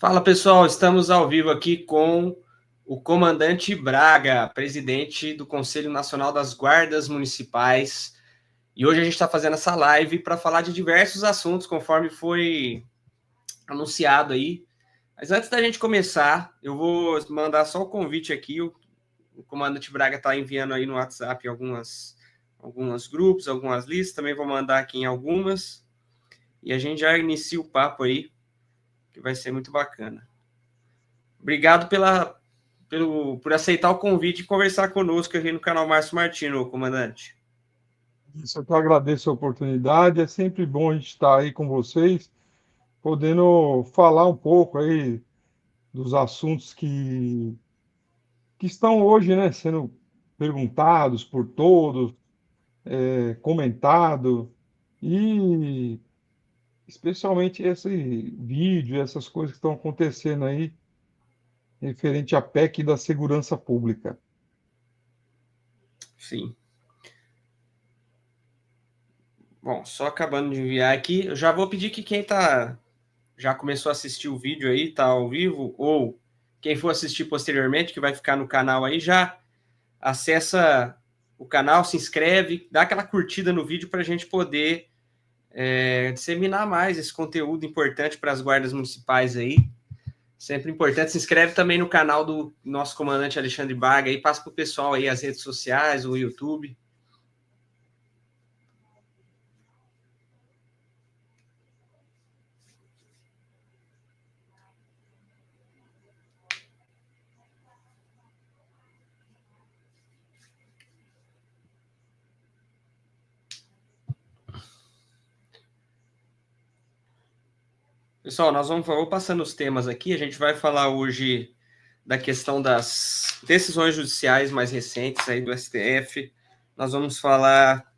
Fala pessoal, estamos ao vivo aqui com o comandante Braga, presidente do Conselho Nacional das Guardas Municipais. E hoje a gente está fazendo essa live para falar de diversos assuntos, conforme foi anunciado aí. Mas antes da gente começar, eu vou mandar só o convite aqui. O comandante Braga está enviando aí no WhatsApp alguns grupos, algumas listas. Também vou mandar aqui em algumas. E a gente já inicia o papo aí, que vai ser muito bacana. Obrigado por aceitar o convite e conversar conosco aqui no canal Márcio Martino, comandante. Isso, eu que agradeço a oportunidade. É sempre bom a gente estar aí com vocês, podendo falar um pouco aí dos assuntos que estão hoje, né, sendo perguntados por todos, comentado, e especialmente esse vídeo, essas coisas que estão acontecendo aí, referente à PEC da segurança pública. Sim. Bom, só acabando de enviar aqui, eu já vou pedir que quem já começou a assistir o vídeo aí, tá ao vivo, ou quem for assistir posteriormente, que vai ficar no canal aí, já acessa o canal, se inscreve, dá aquela curtida no vídeo para a gente poder disseminar mais esse conteúdo importante para as guardas municipais aí. Sempre importante. Se inscreve também no canal do nosso comandante Alexandre Braga e passa para o pessoal aí as redes sociais, o YouTube. Pessoal, vou passando os temas aqui. A gente vai falar hoje da questão das decisões judiciais mais recentes aí do STF. Nós vamos falar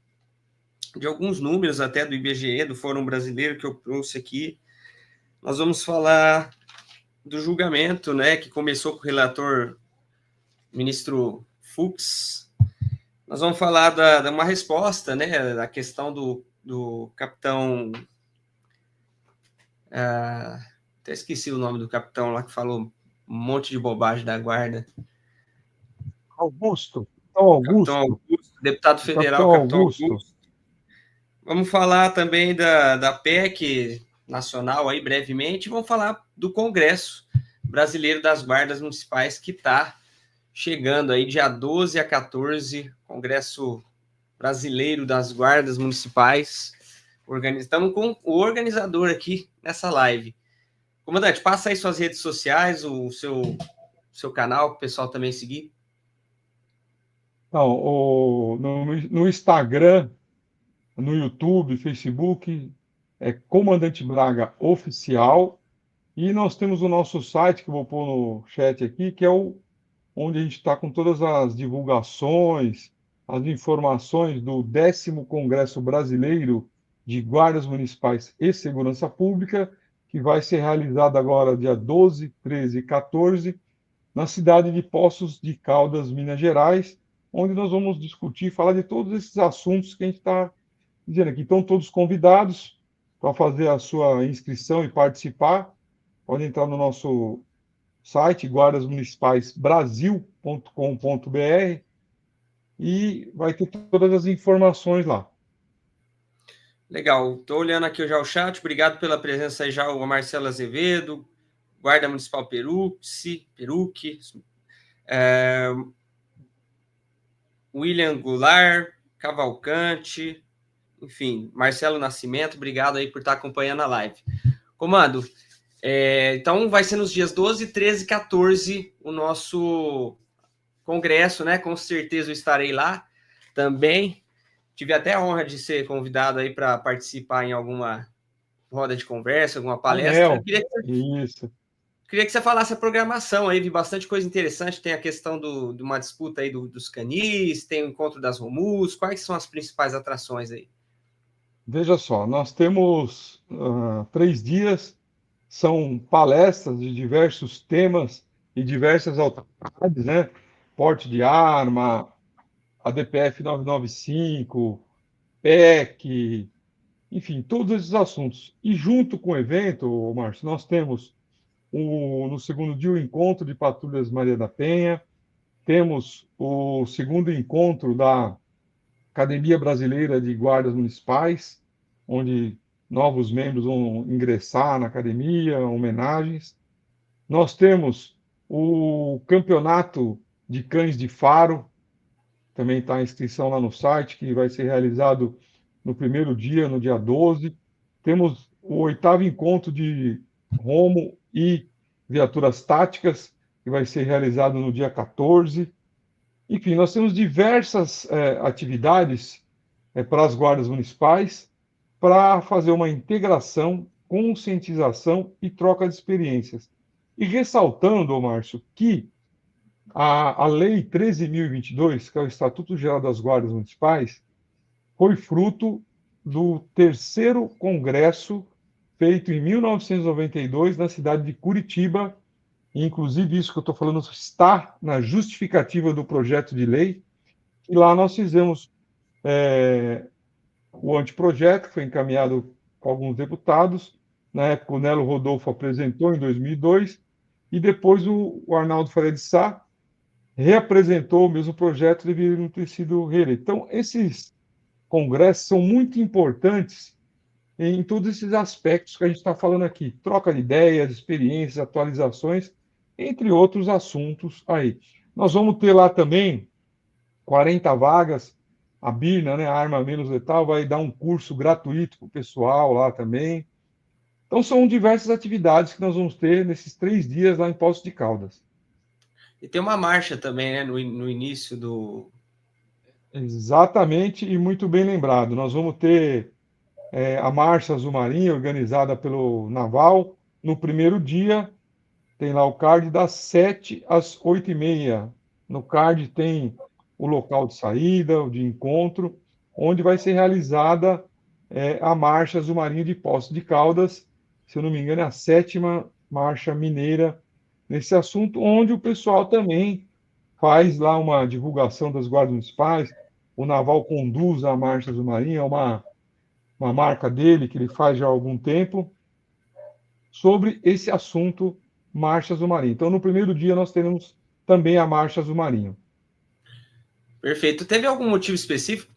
de alguns números até do IBGE, do Fórum Brasileiro, que eu trouxe aqui. Nós vamos falar do julgamento, né, que começou com o relator ministro Fux. Nós vamos falar de uma resposta, né, da questão do capitão... até esqueci o nome do capitão lá que falou um monte de bobagem da guarda. Augusto, Capitão Augusto, Augusto, deputado federal, Capitão capitão Augusto. Augusto. Vamos falar também da PEC nacional aí brevemente. Vamos falar do Congresso Brasileiro das Guardas Municipais que está chegando aí dia 12 a 14, Congresso Brasileiro das Guardas Municipais. Estamos com o organizador aqui nessa live. Comandante, passa aí suas redes sociais, o seu canal, para o pessoal também seguir. Não, no Instagram, no YouTube, Facebook, é Comandante Braga Oficial. E nós temos o nosso site, que eu vou pôr no chat aqui, que é onde a gente está com todas as divulgações, as informações do 10º Congresso Brasileiro de Guardas Municipais e Segurança Pública, que vai ser realizado agora dia 12, 13 e 14, na cidade de Poços de Caldas, Minas Gerais, onde nós vamos discutir, falar de todos esses assuntos que a gente está dizendo aqui. Estão todos convidados para fazer a sua inscrição e participar. Pode entrar no nosso site, guardasmunicipais.brasil.com.br, e vai ter todas as informações lá. Legal, estou olhando aqui já o chat, obrigado pela presença aí já o Marcelo Azevedo, Guarda Municipal Peruque, William Goulart, Cavalcante, enfim, Marcelo Nascimento, obrigado aí por estar acompanhando a live. Comando, então vai ser nos dias 12, 13 e 14 o nosso congresso, né? Com certeza eu estarei lá também. Tive até a honra de ser convidado aí para participar em alguma roda de conversa, alguma palestra. Painel, isso. Queria que você falasse a programação aí, vi bastante coisa interessante. Tem a questão de uma disputa aí dos canis, tem o encontro das Romus. Quais são as principais atrações aí? Veja só, nós temos 3 dias, são palestras de diversos temas e diversas autoridades, né? Porte de arma, ADPF 995, PEC, enfim, todos esses assuntos. E junto com o evento, Márcio, nós temos no segundo dia o encontro de patrulhas Maria da Penha, temos o segundo encontro da Academia Brasileira de Guardas Municipais, onde novos membros vão ingressar na academia, homenagens. Nós temos o Campeonato de Cães de Faro, também está a inscrição lá no site, que vai ser realizado no primeiro dia, no dia 12. Temos o oitavo encontro de Romo e viaturas táticas, que vai ser realizado no dia 14. Enfim, nós temos diversas atividades para as guardas municipais para fazer uma integração, conscientização e troca de experiências. E ressaltando, Márcio, que a Lei 13.022, que é o Estatuto Geral das Guardas Municipais, foi fruto do terceiro congresso feito em 1992 na cidade de Curitiba. E, inclusive, isso que eu estou falando está na justificativa do projeto de lei. E lá nós fizemos o anteprojeto, que foi encaminhado com alguns deputados. Na época, o Nelo Rodolfo apresentou em 2002, e depois o Arnaldo Faria de Sá reapresentou o mesmo projeto, deveria não ter sido reeleito. Então, esses congressos são muito importantes em todos esses aspectos que a gente está falando aqui. Troca de ideias, experiências, atualizações, entre outros assuntos aí. Nós vamos ter lá também 40 vagas. A Birna, né, a Arma Menos Letal, vai dar um curso gratuito para o pessoal lá também. Então, são diversas atividades que nós vamos ter nesses 3 dias lá em Poços de Caldas. E tem uma marcha também, né, no início do... Exatamente, e muito bem lembrado. Nós vamos ter a Marcha Azul Marinho, organizada pelo Naval. No primeiro dia, tem lá o card das 7 às 8h30. No card tem o local de saída, o de encontro, onde vai ser realizada a Marcha Azul Marinho de Poços de Caldas. Se eu não me engano, é a 7ª Marcha Mineira nesse assunto, onde o pessoal também faz lá uma divulgação das guardas municipais. O Naval conduz a Marcha Azul Marinho, é uma marca dele que ele faz já há algum tempo, sobre esse assunto Marcha Azul Marinho. Então, no primeiro dia, nós teremos também a Marcha Azul Marinho. Perfeito. Teve algum motivo específico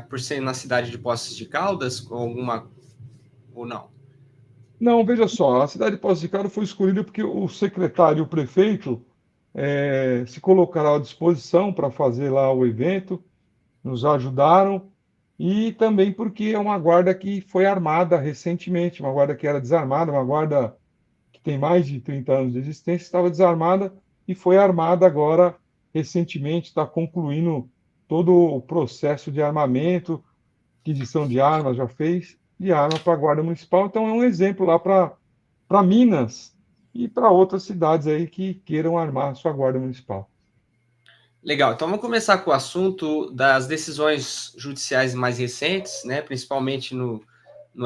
por ser na cidade de Poços de Caldas? Ou não? Não, veja só, a cidade de Poços de Caldas foi escolhida porque o secretário e o prefeito se colocaram à disposição para fazer lá o evento, nos ajudaram, e também porque é uma guarda que foi armada recentemente, uma guarda que era desarmada, uma guarda que tem mais de 30 anos de existência, estava desarmada e foi armada agora recentemente, está concluindo todo o processo de armamento, aquisição de armas, já fez, de arma para a Guarda Municipal. Então, é um exemplo lá para Minas e para outras cidades aí que queiram armar a sua Guarda Municipal. Legal, então vamos começar com o assunto das decisões judiciais mais recentes, né, principalmente no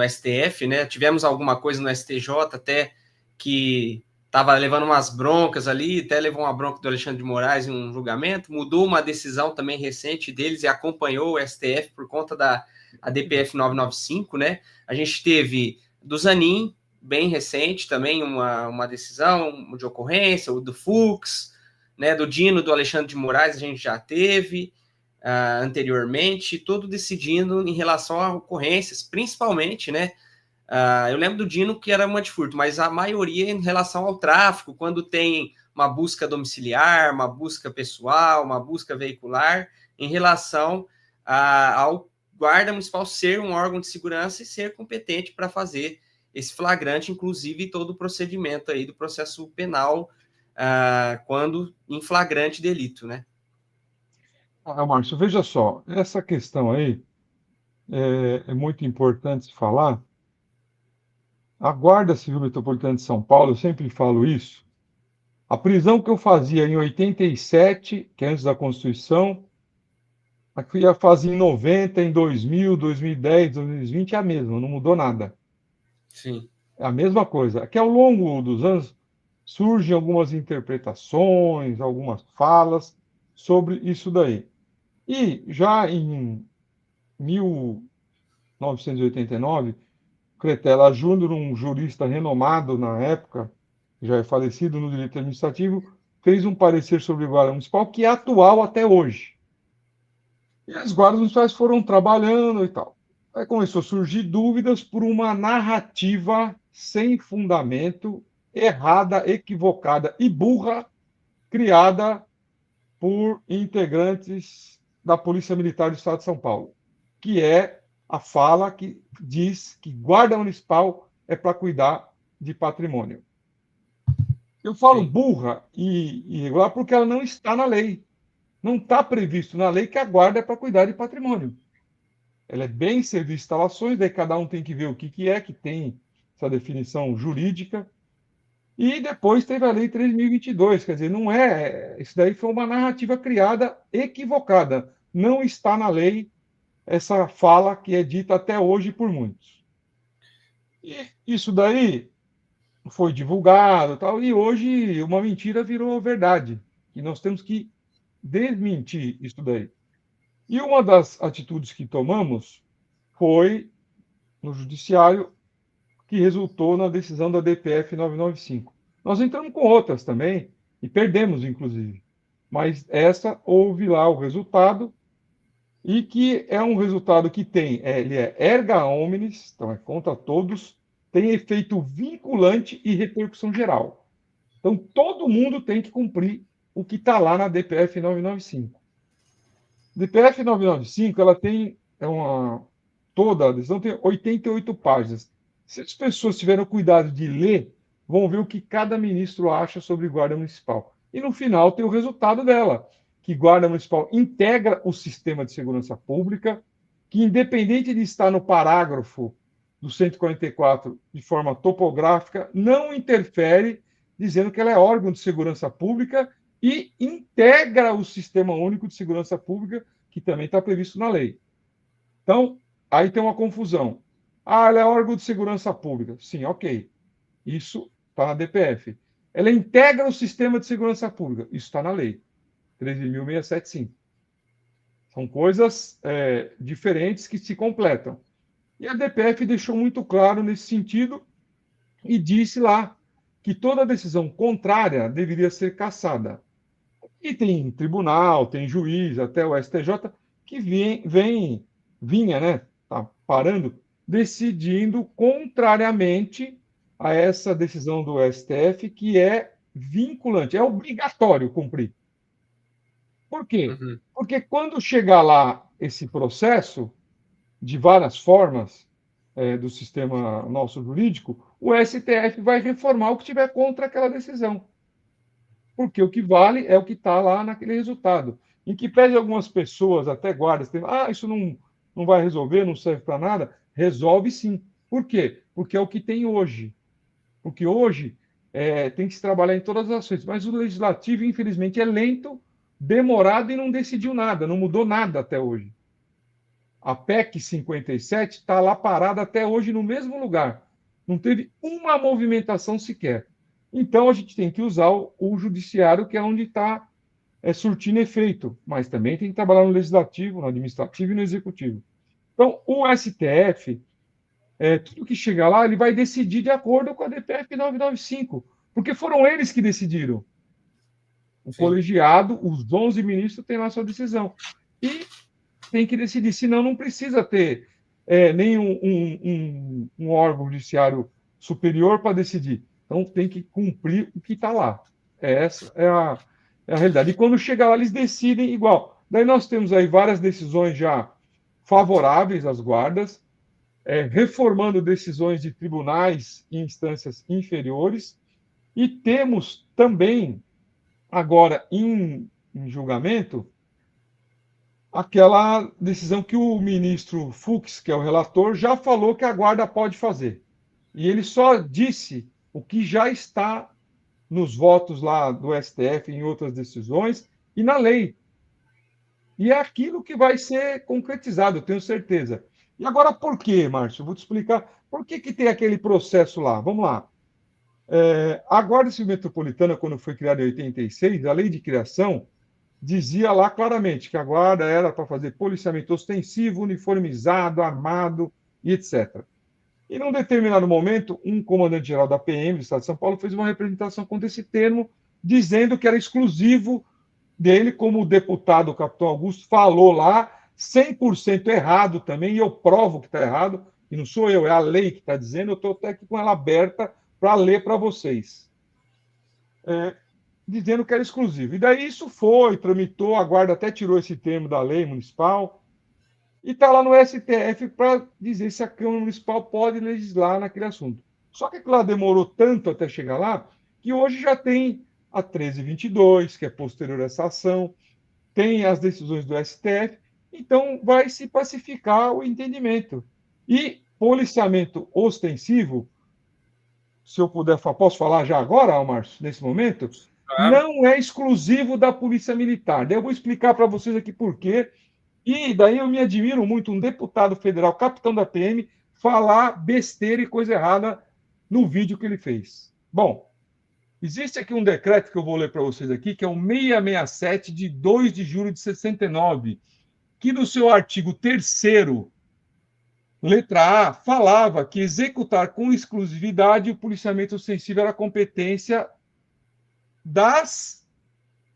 STF, né, tivemos alguma coisa no STJ até que estava levando umas broncas ali, até levou uma bronca do Alexandre de Moraes em um julgamento, mudou uma decisão também recente deles e acompanhou o STF por conta da DPF 995, né, a gente teve do Zanin, bem recente também, uma decisão de ocorrência, o do Fux, né, do Dino, do Alexandre de Moraes, a gente já teve anteriormente, tudo decidindo em relação a ocorrências, principalmente, né, eu lembro do Dino que era uma de furto, mas a maioria em relação ao tráfico, quando tem uma busca domiciliar, uma busca pessoal, uma busca veicular, em relação ao guarda municipal ser um órgão de segurança e ser competente para fazer esse flagrante, inclusive todo o procedimento aí do processo penal, quando em flagrante delito, né? Márcio, veja só, essa questão aí é muito importante falar. A Guarda Civil Metropolitana de São Paulo, eu sempre falo isso, a prisão que eu fazia em 87, que é antes da Constituição, a que eu ia fazer em 90, em 2000, 2010, 2020, é a mesma, não mudou nada. Sim. É a mesma coisa. Que ao longo dos anos surgem algumas interpretações, algumas falas sobre isso daí. E já em 1989, Cretela Júnior, um jurista renomado na época, já é falecido no direito administrativo, fez um parecer sobre guarda municipal que é atual até hoje. E as guardas municipais foram trabalhando e tal. Aí começou a surgir dúvidas por uma narrativa sem fundamento, errada, equivocada e burra, criada por integrantes da Polícia Militar do Estado de São Paulo, que é a fala que diz que guarda municipal é para cuidar de patrimônio. Eu falo Sim. burra e irregular porque ela não está na lei. Não está previsto na lei que a guarda é para cuidar de patrimônio. Ela é bem serviço de instalações, daí cada um tem que ver o que é, que tem essa definição jurídica. E depois teve a Lei 3.022, quer dizer, não é. Isso daí foi uma narrativa criada equivocada. Não está na lei essa fala que é dita até hoje por muitos. E isso daí foi divulgado tal, e hoje uma mentira virou verdade. E nós temos que desmentir isso daí. E uma das atitudes que tomamos foi no judiciário que resultou na decisão da DPF 995. Nós entramos com outras também e perdemos, inclusive. Mas essa houve lá o resultado e que é um resultado que tem, ele é erga omnes, então é contra todos, tem efeito vinculante e repercussão geral. Então todo mundo tem que cumprir o que está lá na DPF 995. DPF 995, ela tem toda a decisão tem 88 páginas. Se as pessoas tiveram cuidado de ler, vão ver o que cada ministro acha sobre guarda municipal. E no final tem o resultado dela, que guarda municipal integra o sistema de segurança pública, que independente de estar no parágrafo do 144 de forma topográfica, não interfere, dizendo que ela é órgão de segurança pública e integra o Sistema Único de Segurança Pública, que também está previsto na lei. Então, aí tem uma confusão. Ah, ela é órgão de segurança pública. Sim, ok. Isso está na DPF. Ela integra o sistema de segurança pública. Isso está na lei. 13.675. São coisas diferentes que se completam. E a DPF deixou muito claro nesse sentido e disse lá que toda decisão contrária deveria ser cassada. E tem tribunal, tem juiz, até o STJ, que vinha, né, tá parando, decidindo contrariamente a essa decisão do STF, que é vinculante, é obrigatório cumprir. Por quê? Uhum. Porque quando chegar lá esse processo, de várias formas, do sistema nosso jurídico, o STF vai reformar o que tiver contra aquela decisão. Porque o que vale é o que está lá naquele resultado. Em que pese algumas pessoas, até guardas, isso não vai resolver, não serve para nada. Resolve sim. Por quê? Porque é o que tem hoje. Porque hoje tem que se trabalhar em todas as ações. Mas o legislativo, infelizmente, é lento, demorado e não decidiu nada, não mudou nada até hoje. A PEC 57 está lá parada até hoje no mesmo lugar. Não teve uma movimentação sequer. Então, a gente tem que usar o judiciário, que é onde está surtindo efeito, mas também tem que trabalhar no legislativo, no administrativo e no executivo. Então, o STF, tudo que chegar lá, ele vai decidir de acordo com a DPF 995, porque foram eles que decidiram. O Sim. colegiado, os 11 ministros, têm lá sua decisão. E tem que decidir, senão não precisa ter nenhum um órgão judiciário superior para decidir. Então tem que cumprir o que está lá. Essa é a realidade. E quando chegar lá, eles decidem igual. Daí nós temos aí várias decisões já favoráveis às guardas, reformando decisões de tribunais e instâncias inferiores, e temos também, agora em julgamento, aquela decisão que o ministro Fux, que é o relator, já falou que a guarda pode fazer. E ele só disse o que já está nos votos lá do STF, em outras decisões, e na lei. E é aquilo que vai ser concretizado, eu tenho certeza. E agora por quê, Márcio? Eu vou te explicar por que tem aquele processo lá. Vamos lá. A Guarda Civil Metropolitana, quando foi criada em 86, a lei de criação dizia lá claramente que a guarda era para fazer policiamento ostensivo, uniformizado, armado e etc. E num determinado momento, um comandante-geral da PM do Estado de São Paulo fez uma representação contra esse termo, dizendo que era exclusivo dele, como o deputado o Capitão Augusto falou lá, 100% errado também, e eu provo que está errado, e não sou eu, é a lei que está dizendo, eu estou até aqui com ela aberta para ler para vocês. Dizendo que era exclusivo. E daí isso foi, tramitou, a guarda até tirou esse termo da lei municipal, e está lá no STF para dizer se a Câmara Municipal pode legislar naquele assunto. Só que aquilo lá demorou tanto até chegar lá, que hoje já tem a 1322, que é posterior a essa ação, tem as decisões do STF, então vai se pacificar o entendimento. E policiamento ostensivo, se eu puder, posso falar já agora, Márcio, nesse momento, Claro. não é exclusivo da Polícia Militar. Daí eu vou explicar para vocês aqui por quê. E daí eu me admiro muito um deputado federal, capitão da PM, falar besteira e coisa errada no vídeo que ele fez. Bom, existe aqui um decreto que eu vou ler para vocês aqui, que é o 667 de 2 de julho de 69, que no seu artigo 3º, letra A, falava que executar com exclusividade o policiamento ostensivo era competência das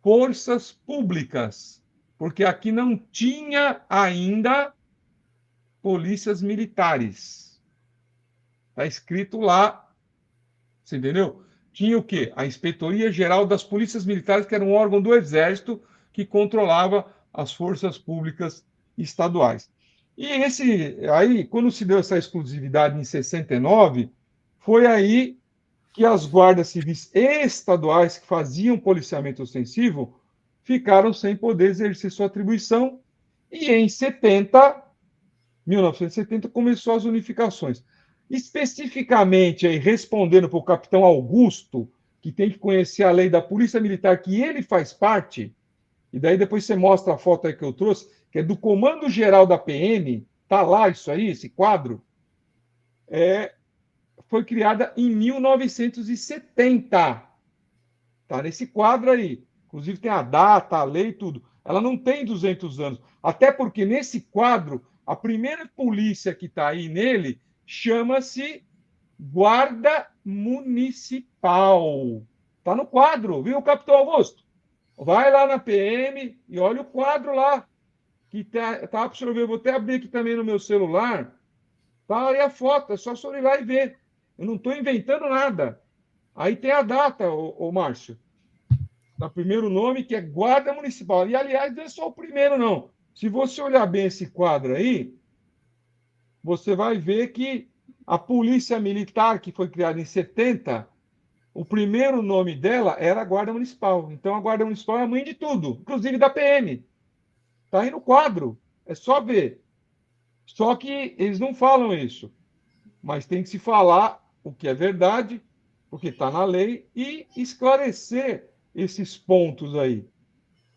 forças públicas, porque aqui não tinha ainda polícias militares. Está escrito lá, você entendeu? Tinha o quê? A Inspetoria Geral das Polícias Militares, que era um órgão do Exército que controlava as forças públicas estaduais. E aí, quando se deu essa exclusividade em 69, foi aí que as guardas civis estaduais que faziam policiamento ostensivo ficaram sem poder exercer sua atribuição, e em 1970 começou as unificações. Especificamente, aí, respondendo para o capitão Augusto, que tem que conhecer a lei da Polícia Militar, que ele faz parte, e daí depois você mostra a foto aí que eu trouxe, que é do Comando Geral da PM, tá lá isso aí, esse quadro, foi criada em 1970. Tá nesse quadro aí. Inclusive tem a data, a lei e tudo. Ela não tem 200 anos. Até porque nesse quadro, a primeira polícia que está aí nele chama-se Guarda Municipal. Está no quadro, viu, Capitão Augusto? Vai lá na PM e olha o quadro lá. Que tá para o senhor ver. Eu vou até abrir aqui também no meu celular. Tá aí a foto, é só o senhor ir lá e ver. Eu não estou inventando nada. Aí tem a data, ô Márcio, do primeiro nome, que é Guarda Municipal. E, aliás, não é só o primeiro, não. Se você olhar bem esse quadro aí, você vai ver que a Polícia Militar, que foi criada em 70, o primeiro nome dela era a Guarda Municipal. Então, a Guarda Municipal é a mãe de tudo, inclusive da PM. Está aí no quadro. É só ver. Só que eles não falam isso. Mas tem que se falar o que é verdade, porque está na lei, e esclarecer esses pontos aí.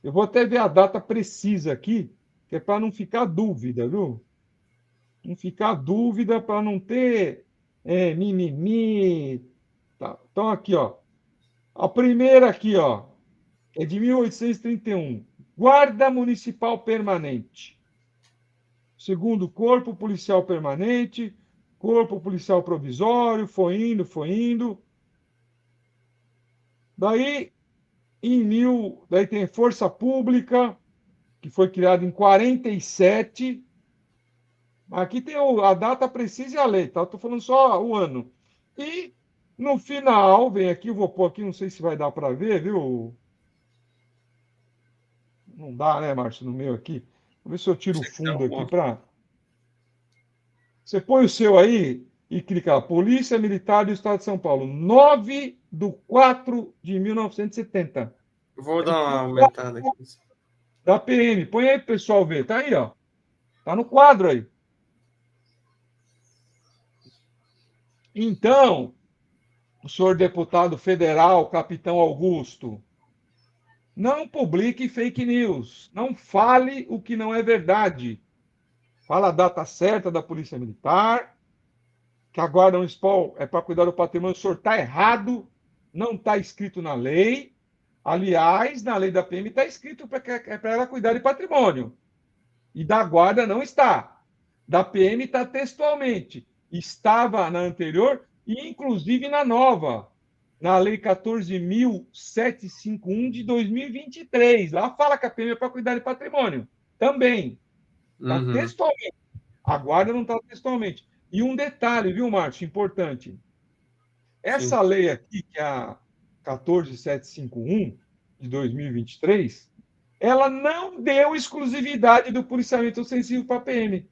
Eu vou até ver a data precisa aqui, que é para não ficar dúvida, viu? Não ficar dúvida, para não ter mimimi. Tá. Então, aqui, ó. A primeira aqui, ó, é de 1831. Guarda Municipal Permanente. Segundo, Corpo Policial Permanente, Corpo Policial Provisório, foi indo, foi indo. Daí, daí tem Força Pública, que foi criada em 47. Aqui tem a data precisa e a lei, tá? Estou falando só o ano. E no final, vem aqui, eu vou pôr aqui, não sei se vai dar para ver, viu? Não dá, né, Márcio, no meu aqui. Vou ver se eu tiro o fundo aqui para. Você põe o seu aí e clica lá. Polícia Militar do Estado de São Paulo, 9 de 4 de 1970. Vou dar uma aumentada aqui. Da PM. Põe aí para o pessoal ver. Tá aí, ó. Tá no quadro aí. Então, o senhor deputado federal, capitão Augusto, não publique fake news. Não fale o que não é verdade. Fala a data certa da Polícia Militar, que a Guarda Municipal é para cuidar do patrimônio. O senhor está errado, não está escrito na lei. Aliás, na lei da PM está escrito para ela cuidar de patrimônio. E da Guarda não está. Da PM está textualmente. estava na anterior e, inclusive, na nova, na Lei 14.751 de 2023. Lá fala que a PM é para cuidar de patrimônio. Também. Está textualmente. A guarda não está textualmente. E um detalhe, viu, Márcio, importante. Essa Sim. lei aqui, que é a 14.751 de 2023, ela não deu exclusividade do policiamento ostensivo para a PM.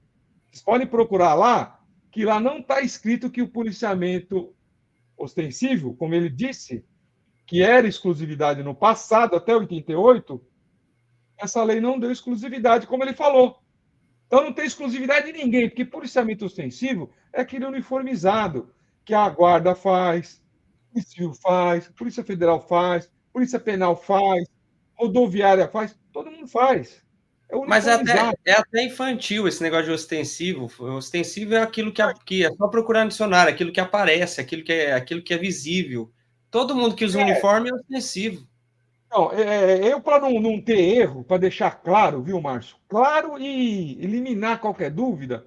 Vocês podem procurar lá, que lá não está escrito que o policiamento ostensivo, como ele disse, que era exclusividade no passado, até 88, essa lei não deu exclusividade, como ele falou. Então não tem exclusividade de ninguém, porque policiamento ostensivo é aquele uniformizado que a guarda faz, o civil faz, a Polícia Federal faz, Polícia Penal faz, rodoviária faz, todo mundo faz. É Mas uniformizado. é até infantil esse negócio de ostensivo. O ostensivo é aquilo que é só procurar no dicionário, aquilo que aparece, aquilo que é visível. Todo mundo que usa uniforme é ostensivo. Não, eu, para não ter erro, para deixar claro, viu, Márcio? Claro e eliminar qualquer dúvida,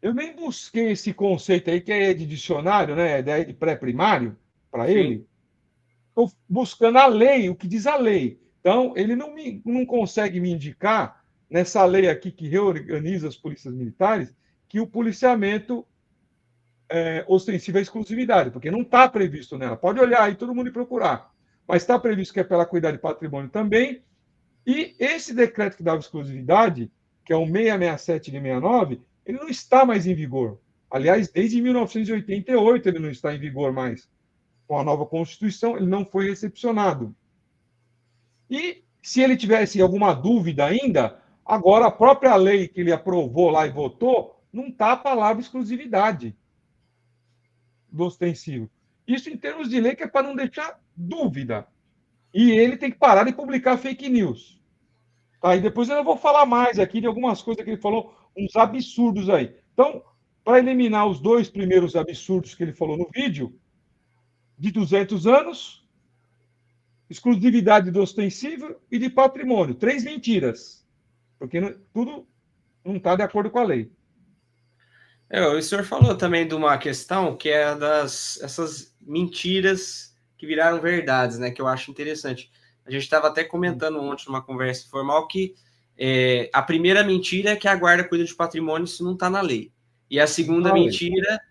eu nem busquei esse conceito aí, que é de dicionário, né? De pré-primário, para Sim. ele. Estou buscando a lei, o que diz a lei. Então, ele não consegue me indicar, nessa lei aqui que reorganiza as polícias militares, que o policiamento ostensivo é exclusividade, porque não está previsto nela. Pode olhar aí, todo mundo procurar. Mas está previsto que é pela cuidar de patrimônio também. E esse decreto que dava exclusividade, que é o 667 de 69, ele não está mais em vigor. Aliás, desde 1988 ele não está em vigor mais. Com a nova Constituição, ele não foi recepcionado. E se ele tivesse alguma dúvida ainda, agora a própria lei que ele aprovou lá e votou, não está a palavra exclusividade do ostensivo. Isso em termos de lei, que é para não deixar dúvida. E ele tem que parar de publicar fake news. Tá? E depois eu vou falar mais aqui de algumas coisas que ele falou, uns absurdos aí. Então, para eliminar os dois primeiros absurdos que ele falou no vídeo, de 200 anos, exclusividade do ostensivo e de patrimônio. 3 mentiras. Porque tudo não está de acordo com a lei. O senhor falou também de uma questão que é essas mentiras que viraram verdades, né? Que eu acho interessante. A gente estava até comentando ontem numa conversa informal que a primeira mentira é que a guarda cuida de patrimônio, isso não está na lei. E a segunda mentira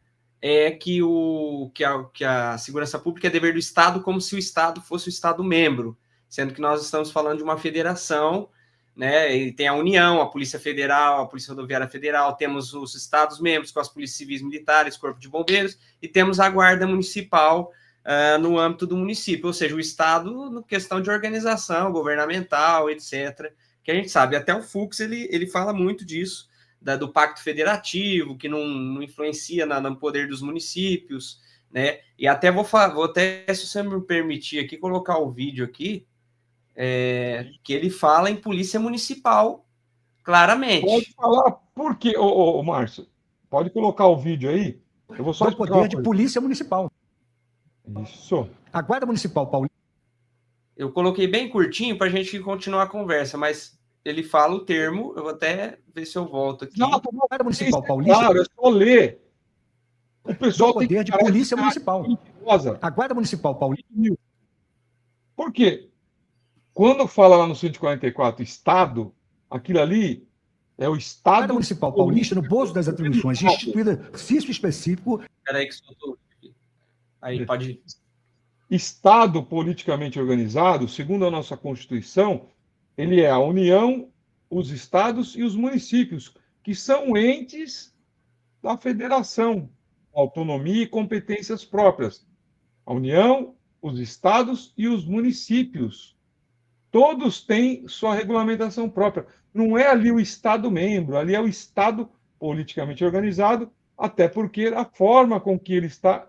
é que a segurança pública é dever do Estado, como se o Estado fosse o Estado membro, sendo que nós estamos falando de uma federação, né? E tem a União, a Polícia Federal, a Polícia Rodoviária Federal, temos os Estados membros com as polícias civis militares, Corpo de Bombeiros, e temos a Guarda Municipal no âmbito do município, ou seja, o Estado na questão de organização governamental, etc., que a gente sabe, até o Fux ele fala muito disso, do Pacto Federativo, que não influencia no poder dos municípios, né? E até vou até, se você me permitir aqui, colocar o vídeo aqui, que ele fala em polícia municipal, claramente. Pode falar por quê, Márcio? Pode colocar o vídeo aí. Eu vou só do poder de polícia municipal. Isso. A Guarda Municipal Paulista. Eu coloquei bem curtinho para a gente continuar a conversa, mas ele fala o termo, eu vou até ver se eu volto aqui. Não, a Guarda Municipal Paulista. Claro, é só ler. O pessoal do poder de polícia municipal. A Guarda Municipal Paulista. Por quê? Quando fala lá no 144 Estado, aquilo ali é o Estado. A Guarda Municipal Paulista, no bojo das atribuições instituída CISO específico. Espera aí que soltou. Aí pode ir. Estado politicamente organizado, segundo a nossa Constituição, ele é a União, os estados e os municípios, que são entes da federação, autonomia e competências próprias. A União, os estados e os municípios. Todos têm sua regulamentação própria. Não é ali o Estado membro, ali é o Estado politicamente organizado, até porque a forma com que ele está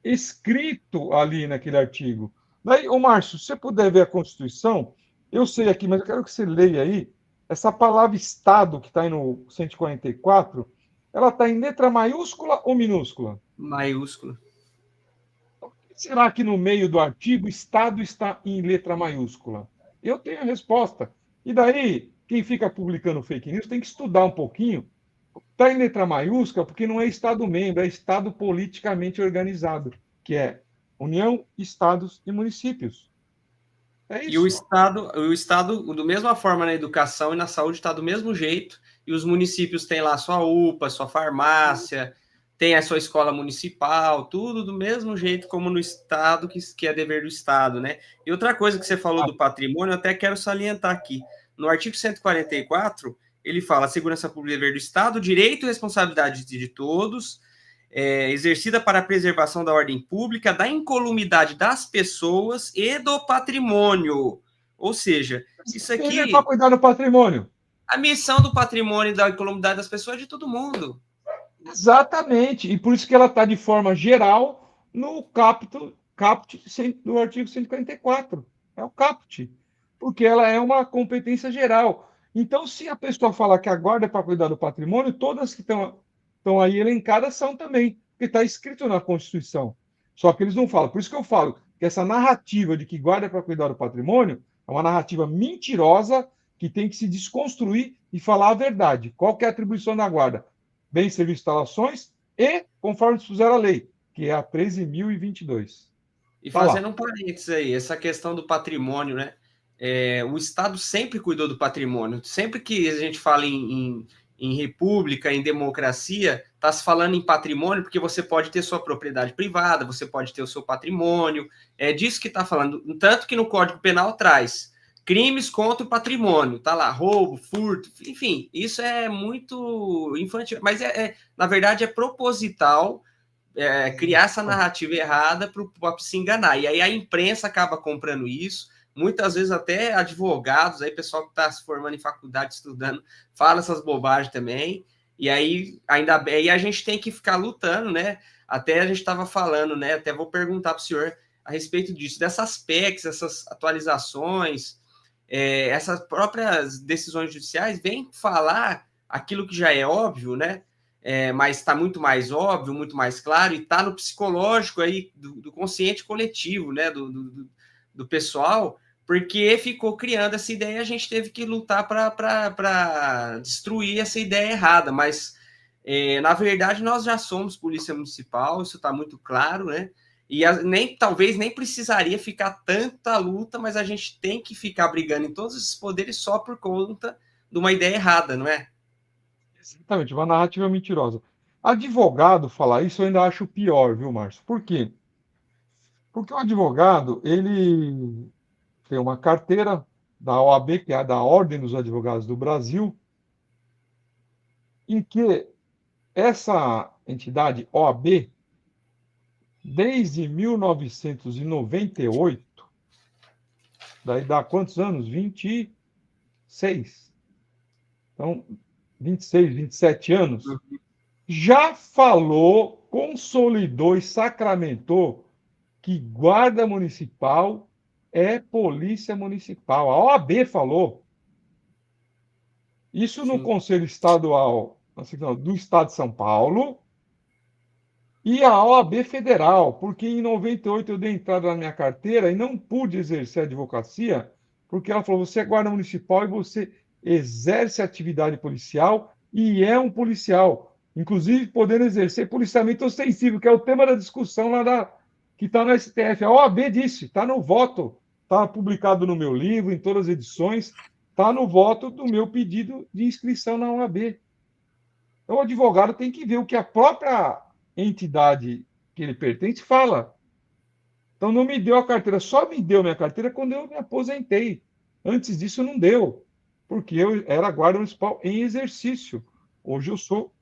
escrito ali naquele artigo. Daí, ô Márcio, se você puder ver a Constituição, eu sei aqui, mas eu quero que você leia aí, essa palavra Estado, que está aí no 144, ela está em letra maiúscula ou minúscula? Maiúscula. Será que no meio do artigo Estado está em letra maiúscula? Eu tenho a resposta. E daí, quem fica publicando fake news tem que estudar um pouquinho, Está em letra maiúscula porque não é Estado-membro, é Estado politicamente organizado, que é União, Estados e Municípios. É E o isso. Estado, da mesma forma na educação e na saúde, está do mesmo jeito, e os municípios têm lá sua UPA, sua farmácia, tem a sua escola municipal, tudo do mesmo jeito como no Estado, que é dever do Estado, né? E outra coisa que você falou do patrimônio, eu até quero salientar aqui. No artigo 144, ele fala: a segurança pública é dever do Estado, direito e responsabilidade de todos, exercida para a preservação da ordem pública, da incolumidade das pessoas e do patrimônio. Ou seja, isso Quem é aqui, para cuidar do patrimônio? a missão do patrimônio e da incolumidade das pessoas é de todo mundo. Exatamente. E por isso que ela está de forma geral no caput do artigo 144. É o caput. Porque ela é uma competência geral. Então, se a pessoa falar que a guarda é para cuidar do patrimônio, todas que estão aí elencadas são também, porque está escrito na Constituição. Só que eles não falam. Por isso que eu falo que essa narrativa de que guarda é para cuidar do patrimônio é uma narrativa mentirosa que tem que se desconstruir e falar a verdade. Qual que é a atribuição da guarda? Bens, serviços, instalações e conforme dispuser a lei, que é a 13.022. E Tá lá. fazendo um parênteses aí, essa questão do patrimônio, né? O Estado sempre cuidou do patrimônio. Sempre que a gente fala em república, em democracia, está se falando em patrimônio, porque você pode ter sua propriedade privada, você pode ter o seu patrimônio. É disso que está falando. Tanto que no Código Penal traz crimes contra o patrimônio. Tá lá, roubo, furto, enfim, isso é muito infantil. Mas, na verdade, é proposital criar essa narrativa errada para se enganar. E aí a imprensa acaba comprando isso. Muitas vezes até advogados, aí pessoal que está se formando em faculdade, estudando, fala essas bobagens também. E aí, ainda bem, e a gente tem que ficar lutando, né? Até a gente estava falando, né? Até vou perguntar para o senhor a respeito disso, dessas PECs, essas atualizações, essas próprias decisões judiciais vêm falar aquilo que já é óbvio, né? Mas está muito mais óbvio, muito mais claro, e está no psicológico aí do consciente coletivo, né? Do pessoal, porque ficou criando essa ideia e a gente teve que lutar para destruir essa ideia errada. Mas, na verdade, nós já somos polícia municipal, isso está muito claro, né? E talvez nem precisaria ficar tanta luta, mas a gente tem que ficar brigando em todos esses poderes só por conta de uma ideia errada, não é? Exatamente, uma narrativa mentirosa. Advogado falar isso eu ainda acho pior, viu, Márcio? Por quê? Porque o advogado, ele tem uma carteira da OAB, que é a da Ordem dos Advogados do Brasil, em que essa entidade OAB, desde 1998, daí dá quantos anos? 26. Então, 26, 27 anos, já falou, consolidou e sacramentou que guarda municipal é polícia municipal. A OAB falou. Isso no Sim. Conselho Estadual do Estado de São Paulo e a OAB Federal, porque em 98 eu dei entrada na minha carteira e não pude exercer a advocacia, porque ela falou: você é guarda municipal e você exerce atividade policial e é um policial, inclusive podendo exercer policiamento ostensivo, que é o tema da discussão que está no STF. A OAB disse, está no voto, está publicado no meu livro, em todas as edições, está no voto do meu pedido de inscrição na OAB. Então, o advogado tem que ver o que a própria entidade que ele pertence fala. Então, não me deu a carteira, só me deu minha carteira quando eu me aposentei. Antes disso, não deu, porque eu era guarda municipal em exercício. Hoje eu sou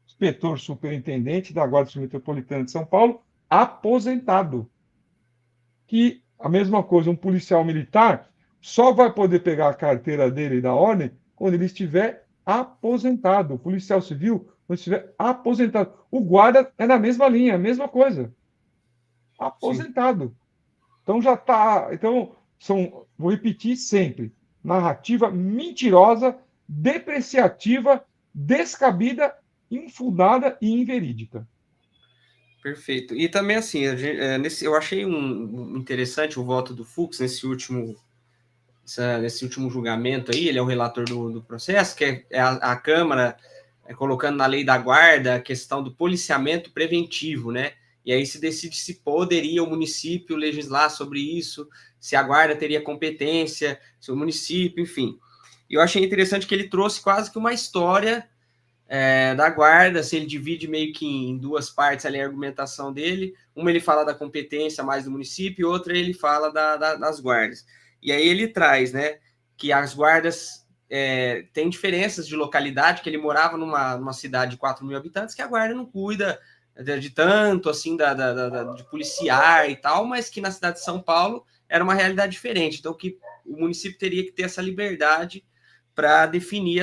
inspetor superintendente da Guarda Civil Metropolitana de São Paulo, aposentado. Que a mesma coisa, um policial militar só vai poder pegar a carteira dele da ordem quando ele estiver aposentado. O policial civil, quando estiver aposentado. O guarda é na mesma linha, a mesma coisa. Aposentado. Sim. Então já está. Então, vou repetir sempre: narrativa mentirosa, depreciativa, descabida, infundada e inverídica. Perfeito. E também, assim, eu achei interessante o voto do Fux nesse último julgamento aí. Ele é o relator do processo, que é a Câmara colocando na lei da guarda a questão do policiamento preventivo, né? E aí se decide se poderia o município legislar sobre isso, se a guarda teria competência, se o município, enfim. E eu achei interessante que ele trouxe quase que uma história da guarda, assim, ele divide meio que em duas partes ali a argumentação dele. Uma ele fala da competência mais do município, e outra ele fala das guardas. E aí ele traz, né, que as guardas têm diferenças de localidade, que ele morava numa cidade de 4 mil habitantes, que a guarda não cuida de tanto, assim, de policiar e tal, mas que na cidade de São Paulo era uma realidade diferente. Então, que o município teria que ter essa liberdade para definir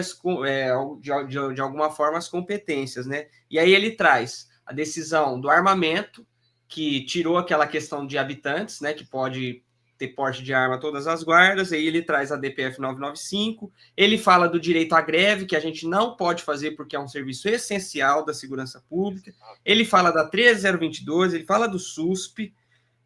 de alguma forma as competências, né? E aí ele traz a decisão do armamento, que tirou aquela questão de habitantes, né? Que pode ter porte de arma todas as guardas, aí ele traz a DPF 995, ele fala do direito à greve, que a gente não pode fazer porque é um serviço essencial da segurança pública, ele fala da 13022, ele fala do SUSP,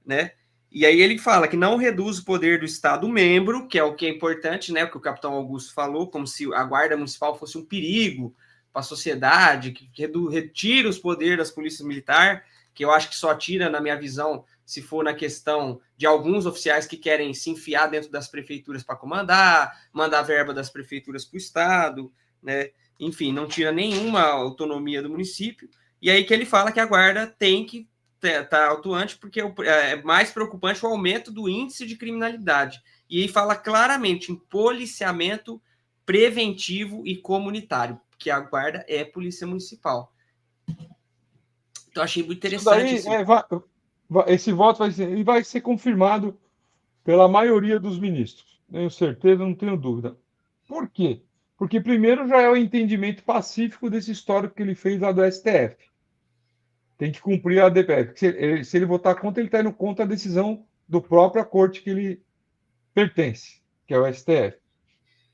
né? E aí ele fala que não reduz o poder do Estado-membro, que é o que é importante, né? O que o capitão Augusto falou, como se a guarda municipal fosse um perigo para a sociedade, que retira os poderes das polícias militares, que eu acho que só tira, na minha visão, se for na questão de alguns oficiais que querem se enfiar dentro das prefeituras para mandar verba das prefeituras para o Estado, né? Enfim, não tira nenhuma autonomia do município. E aí que ele fala que a guarda tem que tá atuante porque é mais preocupante o aumento do índice de criminalidade. E aí fala claramente em policiamento preventivo e comunitário, que a guarda é polícia municipal. Então achei muito interessante. Isso daí, esse voto vai ser confirmado pela maioria dos ministros. Tenho certeza, não tenho dúvida. Por quê? Porque primeiro já é o entendimento pacífico desse histórico que ele fez lá do STF. Tem que cumprir a DPF. Se ele votar contra, ele está indo contra a decisão do própria corte que ele pertence, que é o STF.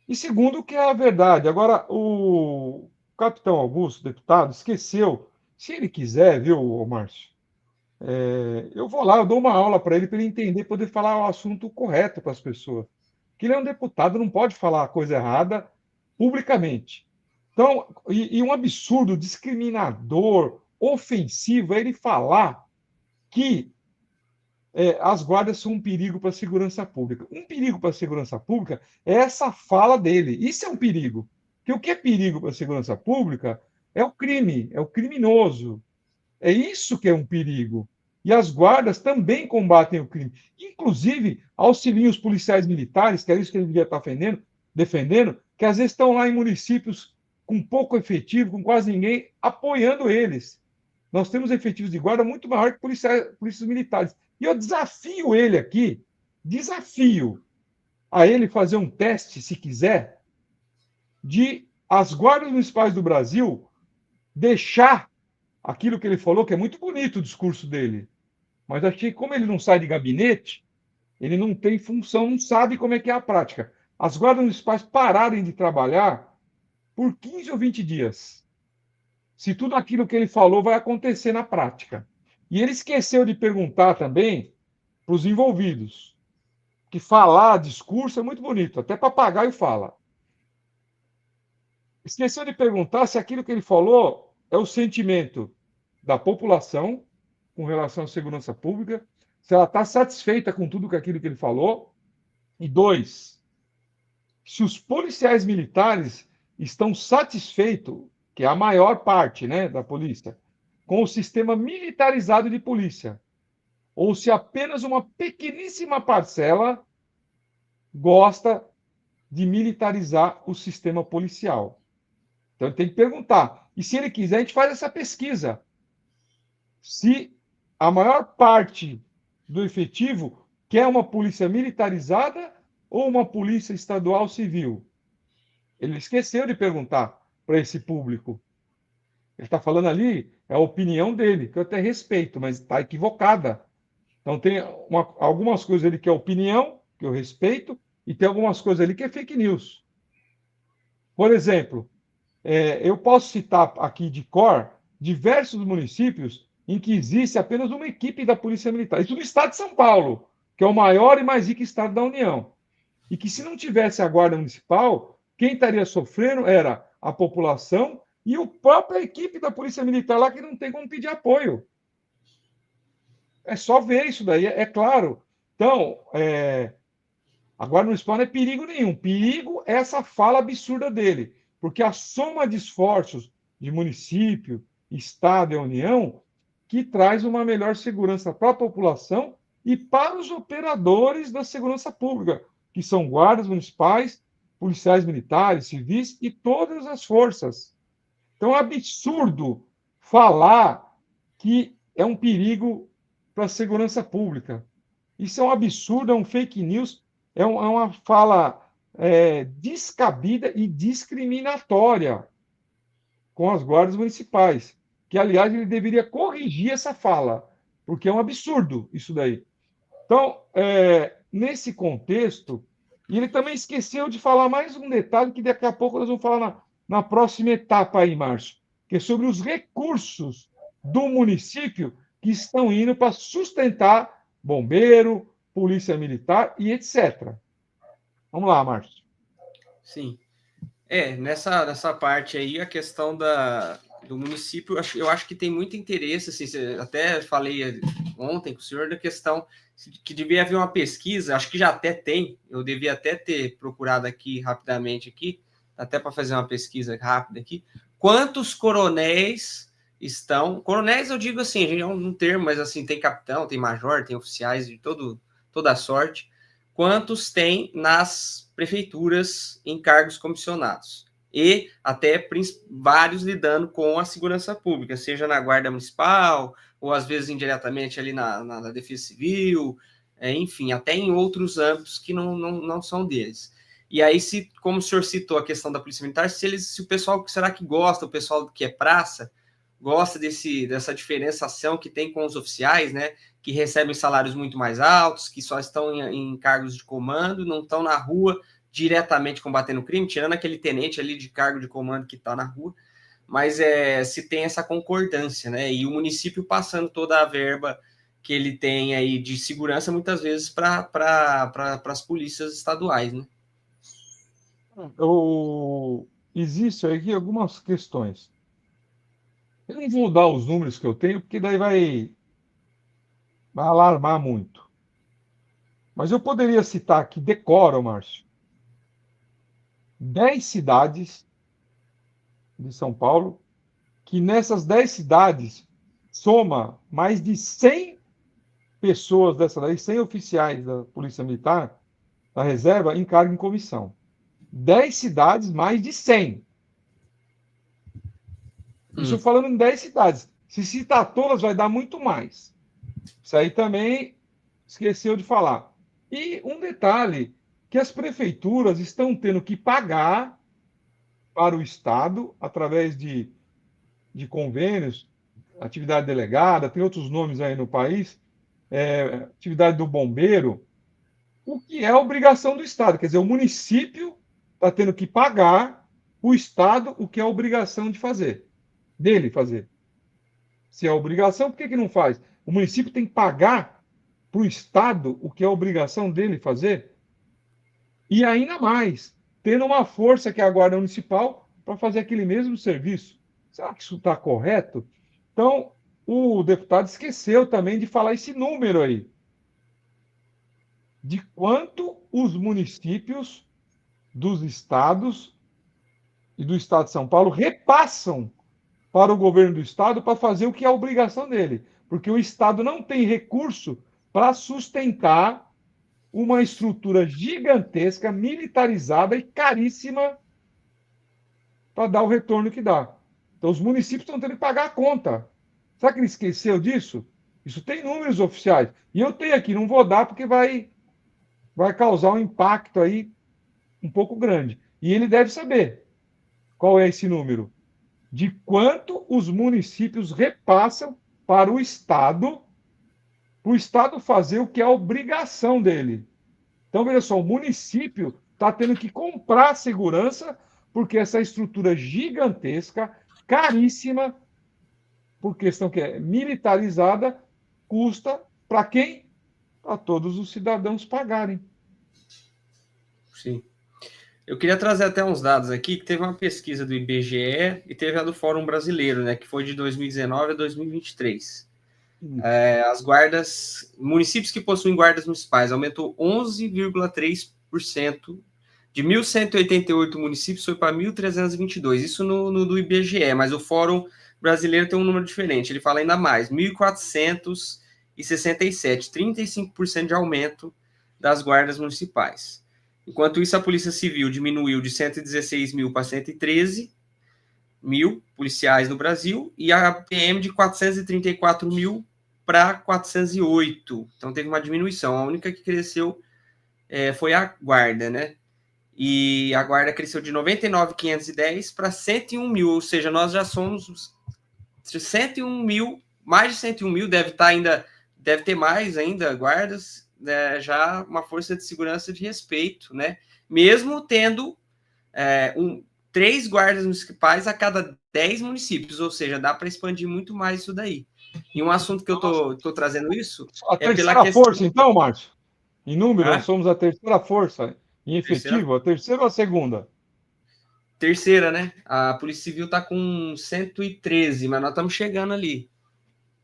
E segundo, que é a verdade. Agora, o capitão Augusto, deputado, esqueceu. Se ele quiser, viu, Márcio? Eu vou lá, eu dou uma aula para ele entender, poder falar o assunto correto para as pessoas. Que ele é um deputado, não pode falar a coisa errada publicamente. Então, e um absurdo discriminador, ofensivo, é ele falar que as guardas são um perigo para a segurança pública. Um perigo para a segurança pública é essa fala dele. Isso é um perigo. Porque o que é perigo para a segurança pública é o crime, é o criminoso. É isso que é um perigo. E as guardas também combatem o crime. Inclusive, auxiliam os policiais militares, que é isso que ele devia estar defendendo, que às vezes estão lá em municípios com pouco efetivo, com quase ninguém, apoiando eles. Nós temos efetivos de guarda muito maior que polícias militares. E eu desafio ele aqui, a ele fazer um teste, se quiser, de as guardas municipais do Brasil deixar aquilo que ele falou, que é muito bonito o discurso dele, mas achei que como ele não sai de gabinete, ele não tem função, não sabe como é que é a prática. As guardas municipais pararem de trabalhar por 15 ou 20 dias. Se tudo aquilo que ele falou vai acontecer na prática. E ele esqueceu de perguntar também para os envolvidos, que falar discurso é muito bonito, até papagaio fala. Esqueceu de perguntar se aquilo que ele falou é o sentimento da população com relação à segurança pública, se ela está satisfeita com tudo aquilo que ele falou. E dois, se os policiais militares estão satisfeitos, que é a maior parte, né, da polícia, com o sistema militarizado de polícia, ou se apenas uma pequeníssima parcela gosta de militarizar o sistema policial. Então, tem que perguntar. E se ele quiser, a gente faz essa pesquisa. Se a maior parte do efetivo quer uma polícia militarizada ou uma polícia estadual civil. Ele esqueceu de perguntar para esse público. Ele está falando ali, é a opinião dele, que eu até respeito, mas está equivocada. Então, tem algumas coisas ali que é opinião, que eu respeito, e tem algumas coisas ali que é fake news. Por exemplo, eu posso citar aqui de cor diversos municípios em que existe apenas uma equipe da Polícia Militar. Isso no estado de São Paulo, que é o maior e mais rico estado da União. E que se não tivesse a Guarda Municipal, quem estaria sofrendo era a população E a própria equipe da Polícia Militar lá que não tem como pedir apoio. É só ver isso daí, é claro. Então, agora no spawn não é perigo nenhum. Perigo é essa fala absurda dele. Porque a soma de esforços de município, Estado e União que traz uma melhor segurança para a população e para os operadores da segurança pública, que são guardas municipais, policiais militares, civis e todas as forças. Então é absurdo falar que é um perigo para a segurança pública. Isso é um absurdo, é um fake news, é uma fala descabida e discriminatória com as guardas municipais. Que, aliás, ele deveria corrigir essa fala, porque é um absurdo isso daí. Então, nesse contexto, e ele também esqueceu de falar mais um detalhe que daqui a pouco nós vamos falar na próxima etapa aí, Márcio, que é sobre os recursos do município que estão indo para sustentar bombeiro, polícia militar e etc. Vamos lá, Márcio. Sim. Nessa parte aí, a questão do município, eu acho que tem muito interesse, assim, até falei ontem com o senhor da questão que devia haver uma pesquisa, acho que já até tem, eu devia até ter procurado aqui rapidamente, aqui, até para fazer uma pesquisa rápida aqui, quantos coronéis estão, coronéis eu digo assim, é um termo, mas assim, tem capitão, tem major, tem oficiais de toda a sorte, quantos tem nas prefeituras em cargos comissionados e até vários lidando com a segurança pública, seja na guarda municipal ou às vezes indiretamente ali na defesa civil, enfim, até em outros âmbitos que não são deles. E aí, como o senhor citou a questão da Polícia Militar, se o pessoal, será que gosta, o pessoal que é praça, gosta dessa diferenciação que tem com os oficiais, né, que recebem salários muito mais altos, que só estão em cargos de comando, não estão na rua diretamente combatendo o crime, tirando aquele tenente ali de cargo de comando que está na rua, mas se tem essa concordância, né, e o município passando toda a verba que ele tem aí de segurança, muitas vezes, para as polícias estaduais, né? Existem aqui algumas questões. Eu não vou dar os números que eu tenho, porque daí vai alarmar muito. Mas eu poderia citar aqui, decoro, Márcio, 10 cidades de São Paulo, que nessas 10 cidades soma mais de 100 pessoas dessa daí, 100 oficiais da Polícia Militar, da reserva, em cargo em comissão. 10 cidades, mais de 100. Isso falando em 10 cidades. Se citar todas, vai dar muito mais. Isso aí também esqueceu de falar. E um detalhe, que as prefeituras estão tendo que pagar para o Estado, através de convênios, atividade delegada, tem outros nomes aí no país, atividade do bombeiro, o que é obrigação do Estado. Quer dizer, o município está tendo que pagar o Estado o que é obrigação de fazer, dele fazer. Se é obrigação, por que não faz? O município tem que pagar para o Estado o que é obrigação dele fazer. E ainda mais, tendo uma força que é a Guarda Municipal para fazer aquele mesmo serviço. Será que isso está correto? Então, o deputado esqueceu também de falar esse número aí. De quanto os municípios dos estados e do Estado de São Paulo repassam para o governo do Estado para fazer o que é a obrigação dele. Porque o Estado não tem recurso para sustentar uma estrutura gigantesca, militarizada e caríssima para dar o retorno que dá. Então, os municípios estão tendo que pagar a conta. Será que ele esqueceu disso? Isso tem números oficiais. E eu tenho aqui, não vou dar porque vai causar um impacto aí um pouco grande. E ele deve saber qual é esse número. De quanto os municípios repassam para o Estado fazer o que é a obrigação dele. Então, veja só, o município está tendo que comprar segurança porque essa estrutura gigantesca, caríssima, por questão que é militarizada, custa para quem? Para todos os cidadãos pagarem. Sim. Eu queria trazer até uns dados aqui, que teve uma pesquisa do IBGE e teve a do Fórum Brasileiro, né, que foi de 2019 a 2023. As guardas, municípios que possuem guardas municipais, aumentou 11,3%, de 1.188 municípios foi para 1.322, isso no do IBGE, mas o Fórum Brasileiro tem um número diferente, ele fala ainda mais, 1.467, 35% de aumento das guardas municipais. Enquanto isso, a Polícia Civil diminuiu de 116 mil para 113 mil policiais no Brasil, e a PM de 434 mil para 408. Então, teve uma diminuição. A única que cresceu foi a Guarda, né? E a Guarda cresceu de 99.510 para 101 mil, ou seja, nós já somos 101 mil, mais de 101 mil, deve ter mais ainda guardas, né, já uma força de segurança de respeito, né? Mesmo tendo 3 guardas municipais a cada 10 municípios, ou seja, dá para expandir muito mais isso daí. E um assunto que eu tô trazendo isso A é pela terceira questão... força, então, Márcio? Em número, nós Hã? somos a terceira força. Em efetivo, a terceira ou a segunda? Terceira, né? A Polícia Civil está com 113, mas nós estamos chegando ali.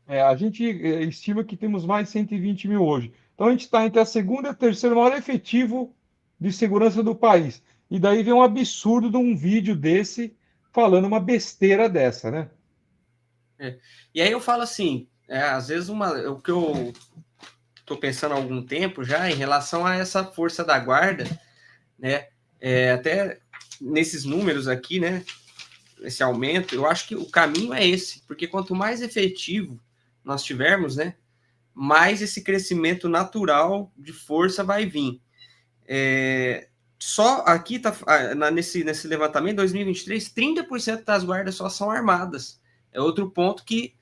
A gente estima que temos mais de 120 mil hoje. Então, a gente está entre a segunda e a terceira maior efetivo de segurança do país. E daí vem um absurdo de um vídeo desse falando uma besteira dessa, né? E aí eu falo assim, às vezes o que eu estou pensando há algum tempo já em relação a essa força da guarda, né? Até nesses números aqui, né? Esse aumento, eu acho que o caminho é esse, porque quanto mais efetivo nós tivermos, né? Mais esse crescimento natural de força vai vir. Só aqui nesse levantamento, 2023, 30% das guardas só são armadas. É outro ponto que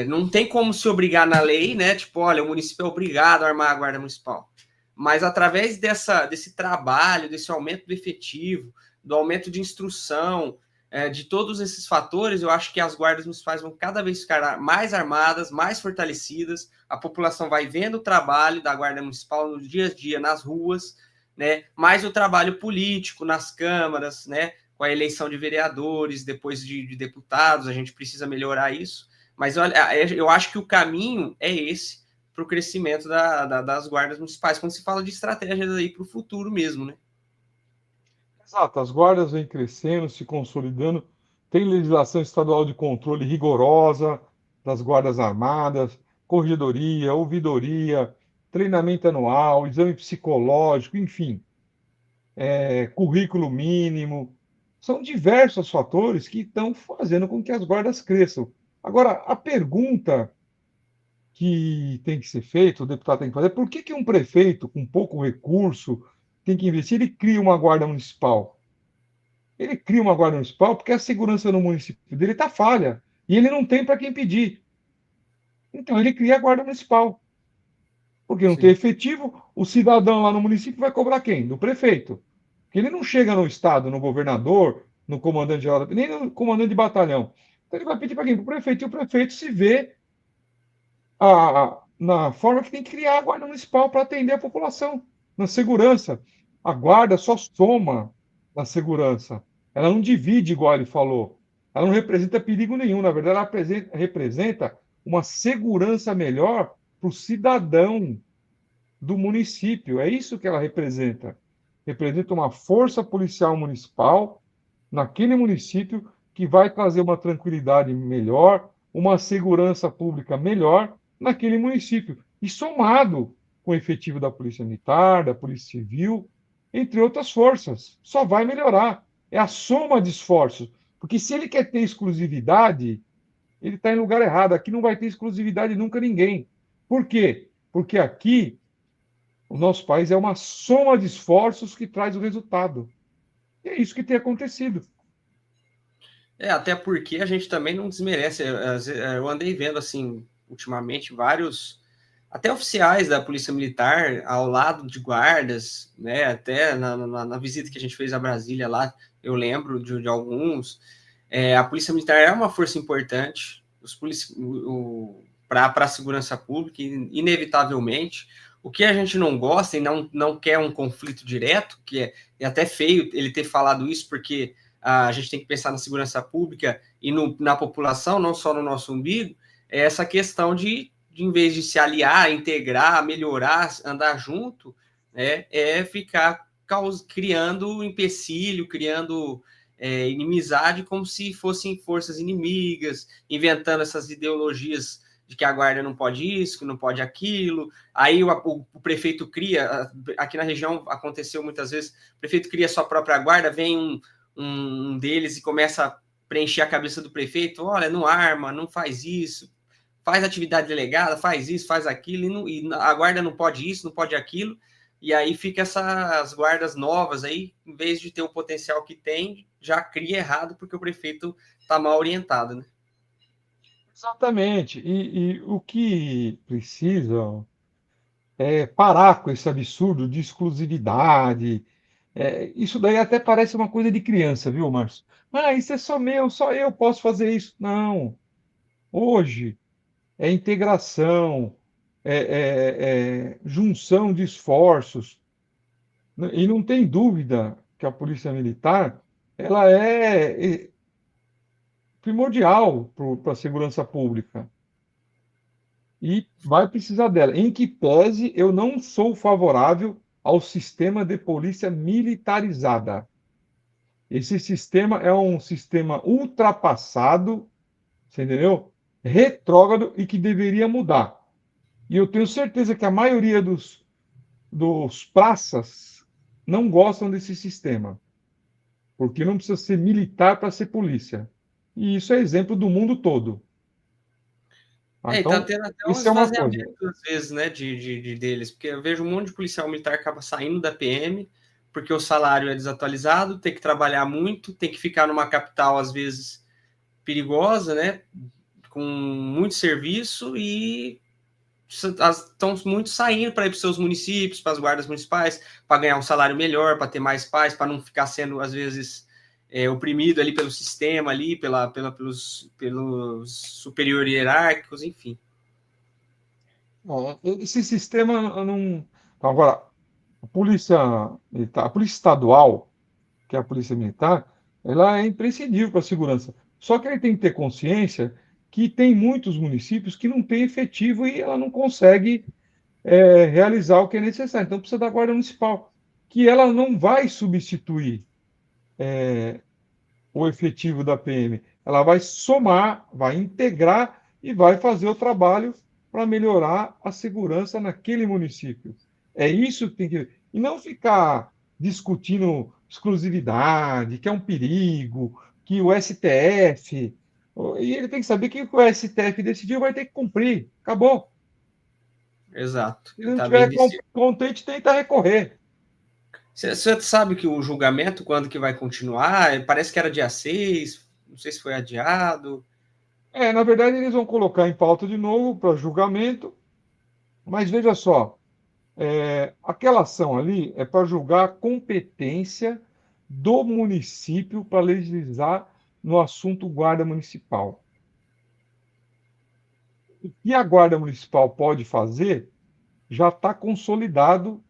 não tem como se obrigar na lei, né? Tipo, olha, o município é obrigado a armar a guarda municipal. Mas através desse trabalho, desse aumento do efetivo, do aumento de instrução, de todos esses fatores, eu acho que as guardas municipais vão cada vez ficar mais armadas, mais fortalecidas, a população vai vendo o trabalho da guarda municipal no dia a dia, nas ruas, né? Mais o trabalho político nas câmaras, né? Com a eleição de vereadores, depois de deputados, a gente precisa melhorar isso. Mas olha, eu acho que o caminho é esse para o crescimento das guardas municipais, quando se fala de estratégias aí para o futuro mesmo, né? Exato, as guardas vêm crescendo, se consolidando. Tem legislação estadual de controle rigorosa das guardas armadas, corregedoria, ouvidoria, treinamento anual, exame psicológico, enfim, currículo mínimo. São diversos fatores que estão fazendo com que as guardas cresçam. Agora, a pergunta que tem que ser feita, o deputado tem que fazer, por que um prefeito com pouco recurso tem que investir e cria uma guarda municipal? Ele cria uma guarda municipal porque a segurança no município dele está falha e ele não tem para quem pedir. Então ele cria a guarda municipal. Porque não tem Sim. efetivo, o cidadão lá no município vai cobrar quem? Do prefeito. Porque ele não chega no estado, no governador, no comandante geral, nem no comandante de batalhão. Então ele vai pedir para quem? Para o prefeito. E o prefeito se vê na forma que tem que criar a guarda municipal para atender a população, na segurança. A guarda só soma na segurança. Ela não divide, igual ele falou. Ela não representa perigo nenhum. Na verdade, ela representa uma segurança melhor para o cidadão do município. É isso que ela representa. Representa uma força policial municipal naquele município que vai trazer uma tranquilidade melhor, uma segurança pública melhor naquele município. E somado com o efetivo da Polícia Militar, da Polícia Civil, entre outras forças. Só vai melhorar. É a soma de esforços. Porque se ele quer ter exclusividade, ele está em lugar errado. Aqui não vai ter exclusividade nunca ninguém. Por quê? Porque aqui o nosso país é uma soma de esforços que traz o resultado. E é isso que tem acontecido. Até porque a gente também não desmerece. Eu andei vendo, assim, ultimamente, vários, até oficiais da Polícia Militar ao lado de guardas, né? Até na visita que a gente fez a Brasília lá, eu lembro de alguns. A Polícia Militar é uma força importante para a segurança pública, inevitavelmente. O que a gente não gosta e não quer um conflito direto, que é até feio ele ter falado isso, porque a gente tem que pensar na segurança pública e na população, não só no nosso umbigo, é essa questão de em vez de se aliar, integrar, melhorar, andar junto, ficar criando empecilho, criando inimizade como se fossem forças inimigas, inventando essas ideologias de que a guarda não pode isso, que não pode aquilo. Aí o prefeito cria, aqui na região aconteceu muitas vezes, o prefeito cria sua própria guarda, vem um deles e começa a preencher a cabeça do prefeito, olha, não arma, não faz isso, faz atividade delegada, faz isso, faz aquilo, e a guarda não pode isso, não pode aquilo, e aí fica essas guardas novas aí, em vez de ter o potencial que tem, já cria errado, porque o prefeito está mal orientado, né? Exatamente. E o que precisa é parar com esse absurdo de exclusividade. Isso daí até parece uma coisa de criança, viu, Márcio? Ah, isso é só meu, só eu posso fazer isso. Não. Hoje é integração, junção de esforços. E não tem dúvida que a Polícia Militar ela é primordial para a segurança pública. E vai precisar dela. Em que pese, eu não sou favorável ao sistema de polícia militarizada. Esse sistema é um sistema ultrapassado, você entendeu? Retrógrado e que deveria mudar. E eu tenho certeza que a maioria dos praças não gostam desse sistema, porque não precisa ser militar para ser polícia. E isso é exemplo do mundo todo. E tá Então, tendo até um isso é uma coisa. esvaziamento, às vezes, né, deles, porque eu vejo um monte de policial militar que acaba saindo da PM, porque o salário é desatualizado, tem que trabalhar muito, tem que ficar numa capital, às vezes, perigosa, né, com muito serviço, e estão muito saindo para ir para os seus municípios, para as guardas municipais, para ganhar um salário melhor, para ter mais paz, para não ficar sendo, às vezes, oprimido ali pelo sistema, ali, pelos superiores hierárquicos, enfim. Esse sistema não. Agora, a polícia militar, a polícia estadual, que é a polícia militar, ela é imprescindível para a segurança. Só que ele tem que ter consciência que tem muitos municípios que não têm efetivo e ela não consegue realizar o que é necessário. Então precisa da Guarda Municipal, que ela não vai substituir o efetivo da PM. Ela vai somar, vai integrar e vai fazer o trabalho para melhorar a segurança naquele município. É isso que tem que. E não ficar discutindo exclusividade, que é um perigo, que o STF. E ele tem que saber que o que o STF decidiu vai ter que cumprir. Acabou. Exato. Se não Tá bem estiver decidido. contente, tenta recorrer. Você sabe que o julgamento, quando que vai continuar? Parece que era dia 6, não sei se foi adiado. Na verdade, eles vão colocar em pauta de novo para julgamento, mas veja só, aquela ação ali é para julgar a competência do município para legislar no assunto guarda municipal. O que a guarda municipal pode fazer já está consolidado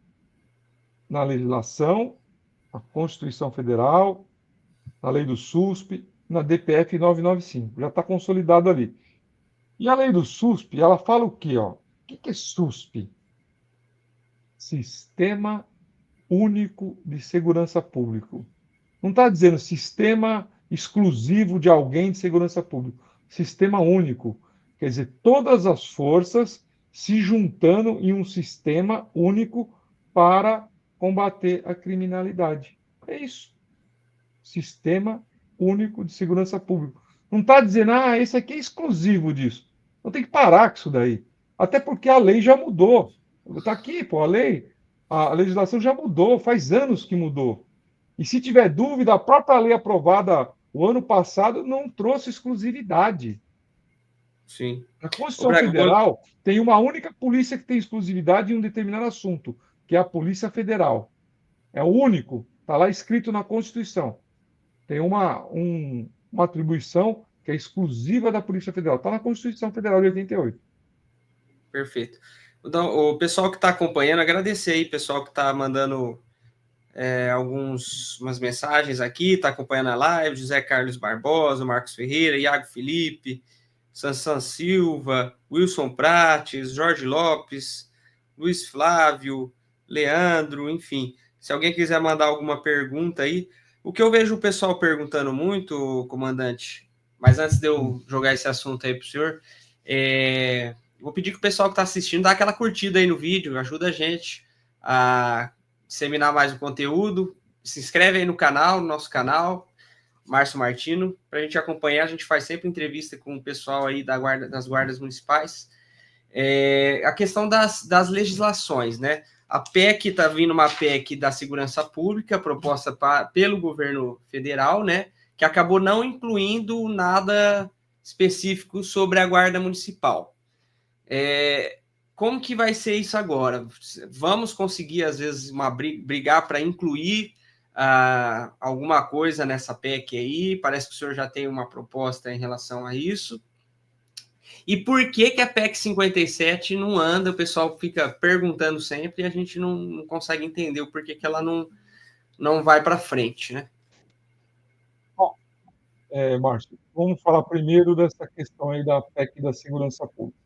na legislação, na Constituição Federal, na lei do SUSP, na DPF 995. Já está consolidado ali. E a lei do SUSP, ela fala o quê? Ó? O que é SUSP? Sistema Único de Segurança Pública. Não está dizendo sistema exclusivo de alguém de segurança pública. Sistema único. Quer dizer, todas as forças se juntando em um sistema único para combater a criminalidade. É isso. Sistema Único de Segurança Pública. Não está dizendo, esse aqui é exclusivo disso. Não tem que parar com isso daí. Até porque a lei já mudou. Está aqui, pô, a lei, a legislação já mudou, faz anos que mudou. E se tiver dúvida, a própria lei aprovada o ano passado não trouxe exclusividade. Sim. A Constituição Federal tem uma única polícia que tem exclusividade em um determinado assunto, que é a Polícia Federal. É o único, está lá escrito na Constituição. Tem uma atribuição que é exclusiva da Polícia Federal. Está na Constituição Federal de 88. Perfeito. Então, o pessoal que está acompanhando, agradecer aí, pessoal que está mandando umas mensagens aqui, está acompanhando a live, José Carlos Barbosa, Marcos Ferreira, Iago Felipe, Sansan Silva, Wilson Prates, Jorge Lopes, Luiz Flávio, Leandro, enfim. Se alguém quiser mandar alguma pergunta aí, o que eu vejo o pessoal perguntando muito, comandante, mas antes de eu jogar esse assunto aí para o senhor, vou pedir que o pessoal que está assistindo dá aquela curtida aí no vídeo, ajuda a gente a disseminar mais o conteúdo. Se inscreve aí no canal, no nosso canal, Márcio Martino, para a gente acompanhar. A gente faz sempre entrevista com o pessoal aí das guardas municipais. A questão das legislações, né? A PEC está vindo uma PEC da segurança pública, proposta pelo governo federal, né? Que acabou não incluindo nada específico sobre a guarda municipal. Como que vai ser isso agora? Vamos conseguir, às vezes, brigar para incluir alguma coisa nessa PEC aí? Parece que o senhor já tem uma proposta em relação a isso. E por que a PEC 57 não anda? O pessoal fica perguntando sempre e a gente não consegue entender o porquê que ela não vai para frente, né? Bom, Márcio, vamos falar primeiro dessa questão aí da PEC da segurança pública.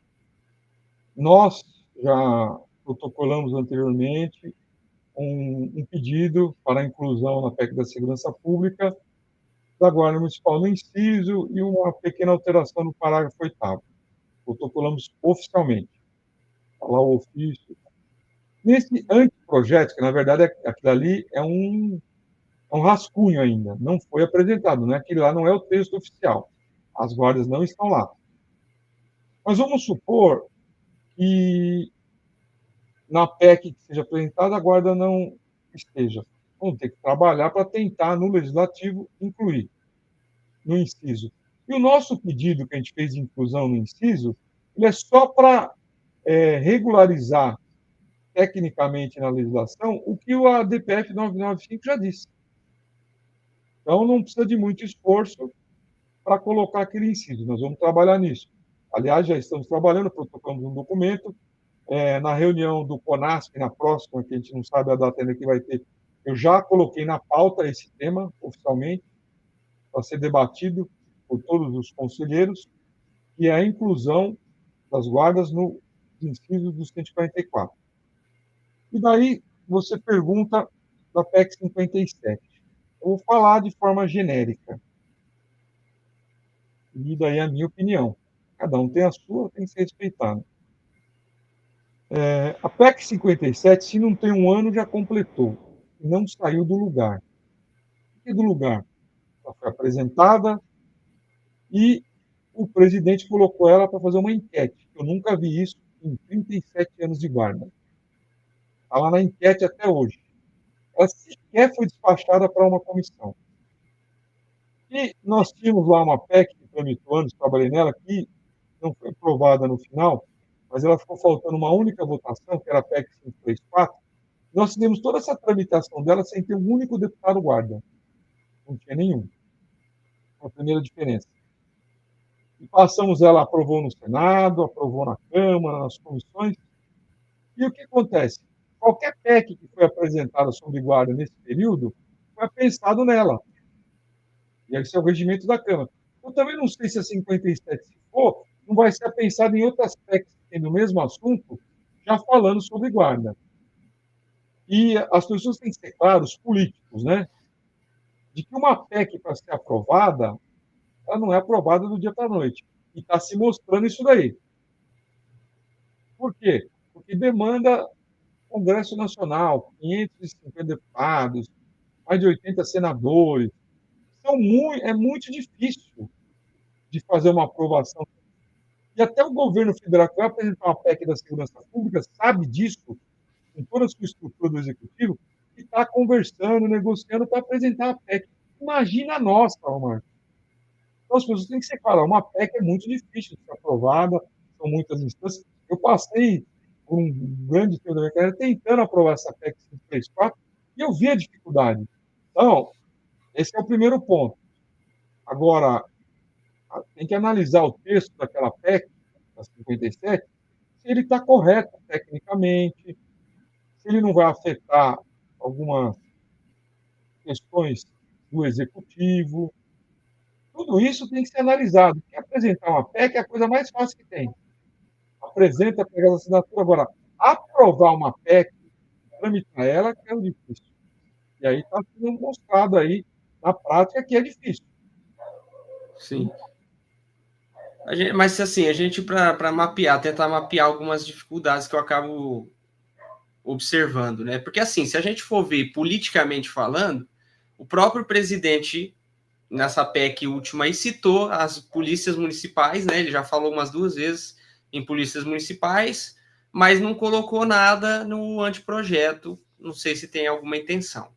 Nós já protocolamos anteriormente um pedido para a inclusão na PEC da segurança pública da Guarda Municipal no inciso e uma pequena alteração no parágrafo 8º. Protocolamos oficialmente, está lá o ofício. Nesse anteprojeto, que na verdade aquilo ali é um rascunho ainda, não foi apresentado, né? Aquilo lá não é o texto oficial. As guardas não estão lá. Mas vamos supor que na PEC que seja apresentada, a guarda não esteja. Vamos ter que trabalhar para tentar, no legislativo, incluir no inciso. E o nosso pedido que a gente fez de inclusão no inciso, ele é só para regularizar tecnicamente na legislação o que o ADPF 995 já disse. Então, não precisa de muito esforço para colocar aquele inciso. Nós vamos trabalhar nisso. Aliás, já estamos trabalhando, protocolamos um documento. Na reunião do CONASP, na próxima, que a gente não sabe a data ainda que vai ter, eu já coloquei na pauta esse tema, oficialmente, para ser debatido por todos os conselheiros, que é a inclusão das guardas no inciso do 144. E daí você pergunta da PEC 57. Eu vou falar de forma genérica. E daí a minha opinião. Cada um tem a sua, tem que ser respeitado. A PEC 57, se não tem um ano, já completou. Não saiu do lugar. Por que do lugar? Ela foi apresentada e o presidente colocou ela para fazer uma enquete. Eu nunca vi isso em 37 anos de guarda. Está lá na enquete até hoje. Ela sequer foi despachada para uma comissão. E nós tínhamos lá uma PEC que tramitou anos, trabalhei nela, que não foi aprovada no final, mas ela ficou faltando uma única votação, que era a PEC 534. Nós fizemos toda essa tramitação dela sem ter um único deputado guarda. Não tinha nenhum. Foi a primeira diferença. E passamos, ela aprovou no Senado, aprovou na Câmara, nas comissões. E o que acontece? Qualquer PEC que foi apresentada sobre guarda nesse período foi pensado nela. E esse é o regimento da Câmara. Eu também não sei se a 57, se for, não vai ser pensado em outras PECs que tem no mesmo assunto, já falando sobre guarda. E as pessoas têm que ser claras, os políticos, né? De que uma PEC, para ser aprovada, ela não é aprovada do dia para a noite. E está se mostrando isso daí. Por quê? Porque demanda Congresso Nacional, 550 deputados, mais de 80 senadores. É muito difícil de fazer uma aprovação. E até o governo federal, que vai apresentar uma PEC da segurança pública, sabe disso, com toda a sua estrutura do executivo, e está conversando, negociando para apresentar a PEC. Imagina a nossa, Omar. Então, as pessoas têm que ser claras, uma PEC é muito difícil de ser aprovada, são muitas instâncias. Eu passei por um grande tempo da minha carreira tentando aprovar essa PEC 534 e eu vi a dificuldade. Então, esse é o primeiro ponto. Agora, tem que analisar o texto daquela PEC, da 57, se ele está correto tecnicamente, se ele não vai afetar algumas questões do executivo. Tudo isso tem que ser analisado, porque apresentar uma PEC é a coisa mais fácil que tem. Apresenta, pega as assinaturas. Agora, aprovar uma PEC, tramitar ela, que é o difícil. E aí está sendo mostrado aí, na prática, que é difícil. Sim. Mas assim, a gente, para mapear, tentar mapear algumas dificuldades que eu acabo observando, né? Porque assim, se a gente for ver politicamente falando, o próprio presidente, nessa PEC última aí, citou as polícias municipais, né? Ele já falou umas 2 vezes em polícias municipais, mas não colocou nada no anteprojeto. Não sei se tem alguma intenção.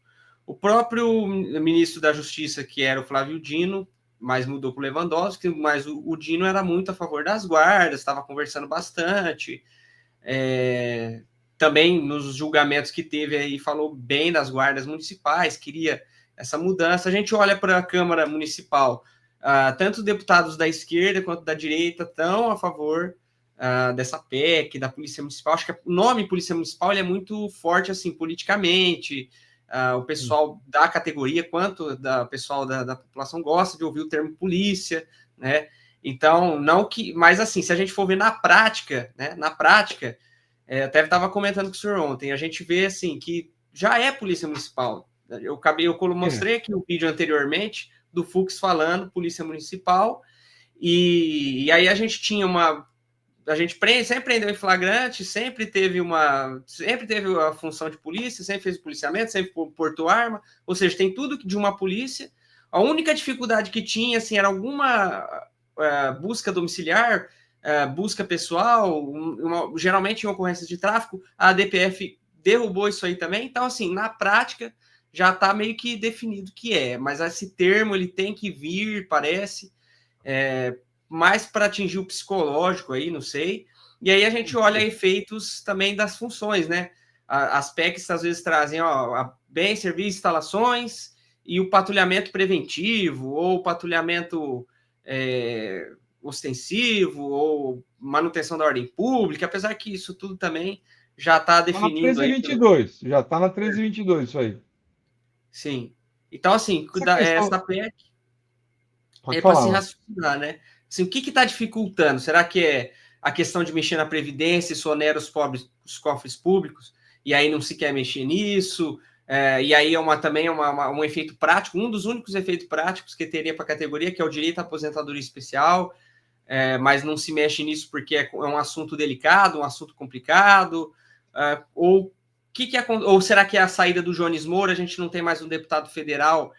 O próprio ministro da Justiça, que era o Flávio Dino, mas mudou para o Lewandowski, mas o Dino era muito a favor das guardas, estava conversando bastante. Também nos julgamentos que teve aí, falou bem das guardas municipais, queria essa mudança. A gente olha para a Câmara Municipal, tanto deputados da esquerda quanto da direita estão a favor dessa PEC, da Polícia Municipal. Acho que o nome Polícia Municipal ele é muito forte assim politicamente. O pessoal da categoria, quanto da pessoal da população gosta de ouvir o termo polícia, né? Então, não que. Mas assim, se a gente for ver na prática, né? Na prática, até estava comentando com o senhor ontem, a gente vê assim que já é polícia municipal. Eu mostrei aqui o vídeo anteriormente do Fux falando polícia municipal, e aí a gente tinha uma. A gente sempre prendeu em flagrante, sempre teve a função de polícia, sempre fez o policiamento, sempre portou arma, ou seja, tem tudo de uma polícia. A única dificuldade que tinha assim, era alguma busca domiciliar, busca pessoal, geralmente em ocorrências de tráfico, a DPF derrubou isso aí também. Então, assim, na prática, já está meio que definido que é, mas esse termo ele tem que vir, parece, mais para atingir o psicológico aí, não sei. E aí a gente olha efeitos também das funções, né? As PECs às vezes trazem bem, serviços, instalações e o patrulhamento preventivo ou patrulhamento ostensivo ou manutenção da ordem pública, apesar que isso tudo também já está definido. Está na 1322, já está na 1322 isso aí. Sim. Então, assim, essa PEC é para se raciocinar, né? Assim, o que está dificultando? Será que é a questão de mexer na Previdência, isso onera os cofres públicos, e aí não se quer mexer nisso? E aí também um efeito prático, um dos únicos efeitos práticos que teria para a categoria, que é o direito à aposentadoria especial, mas não se mexe nisso porque é um assunto delicado, um assunto complicado, ou será que é a saída do Jones Moura, a gente não tem mais um deputado federal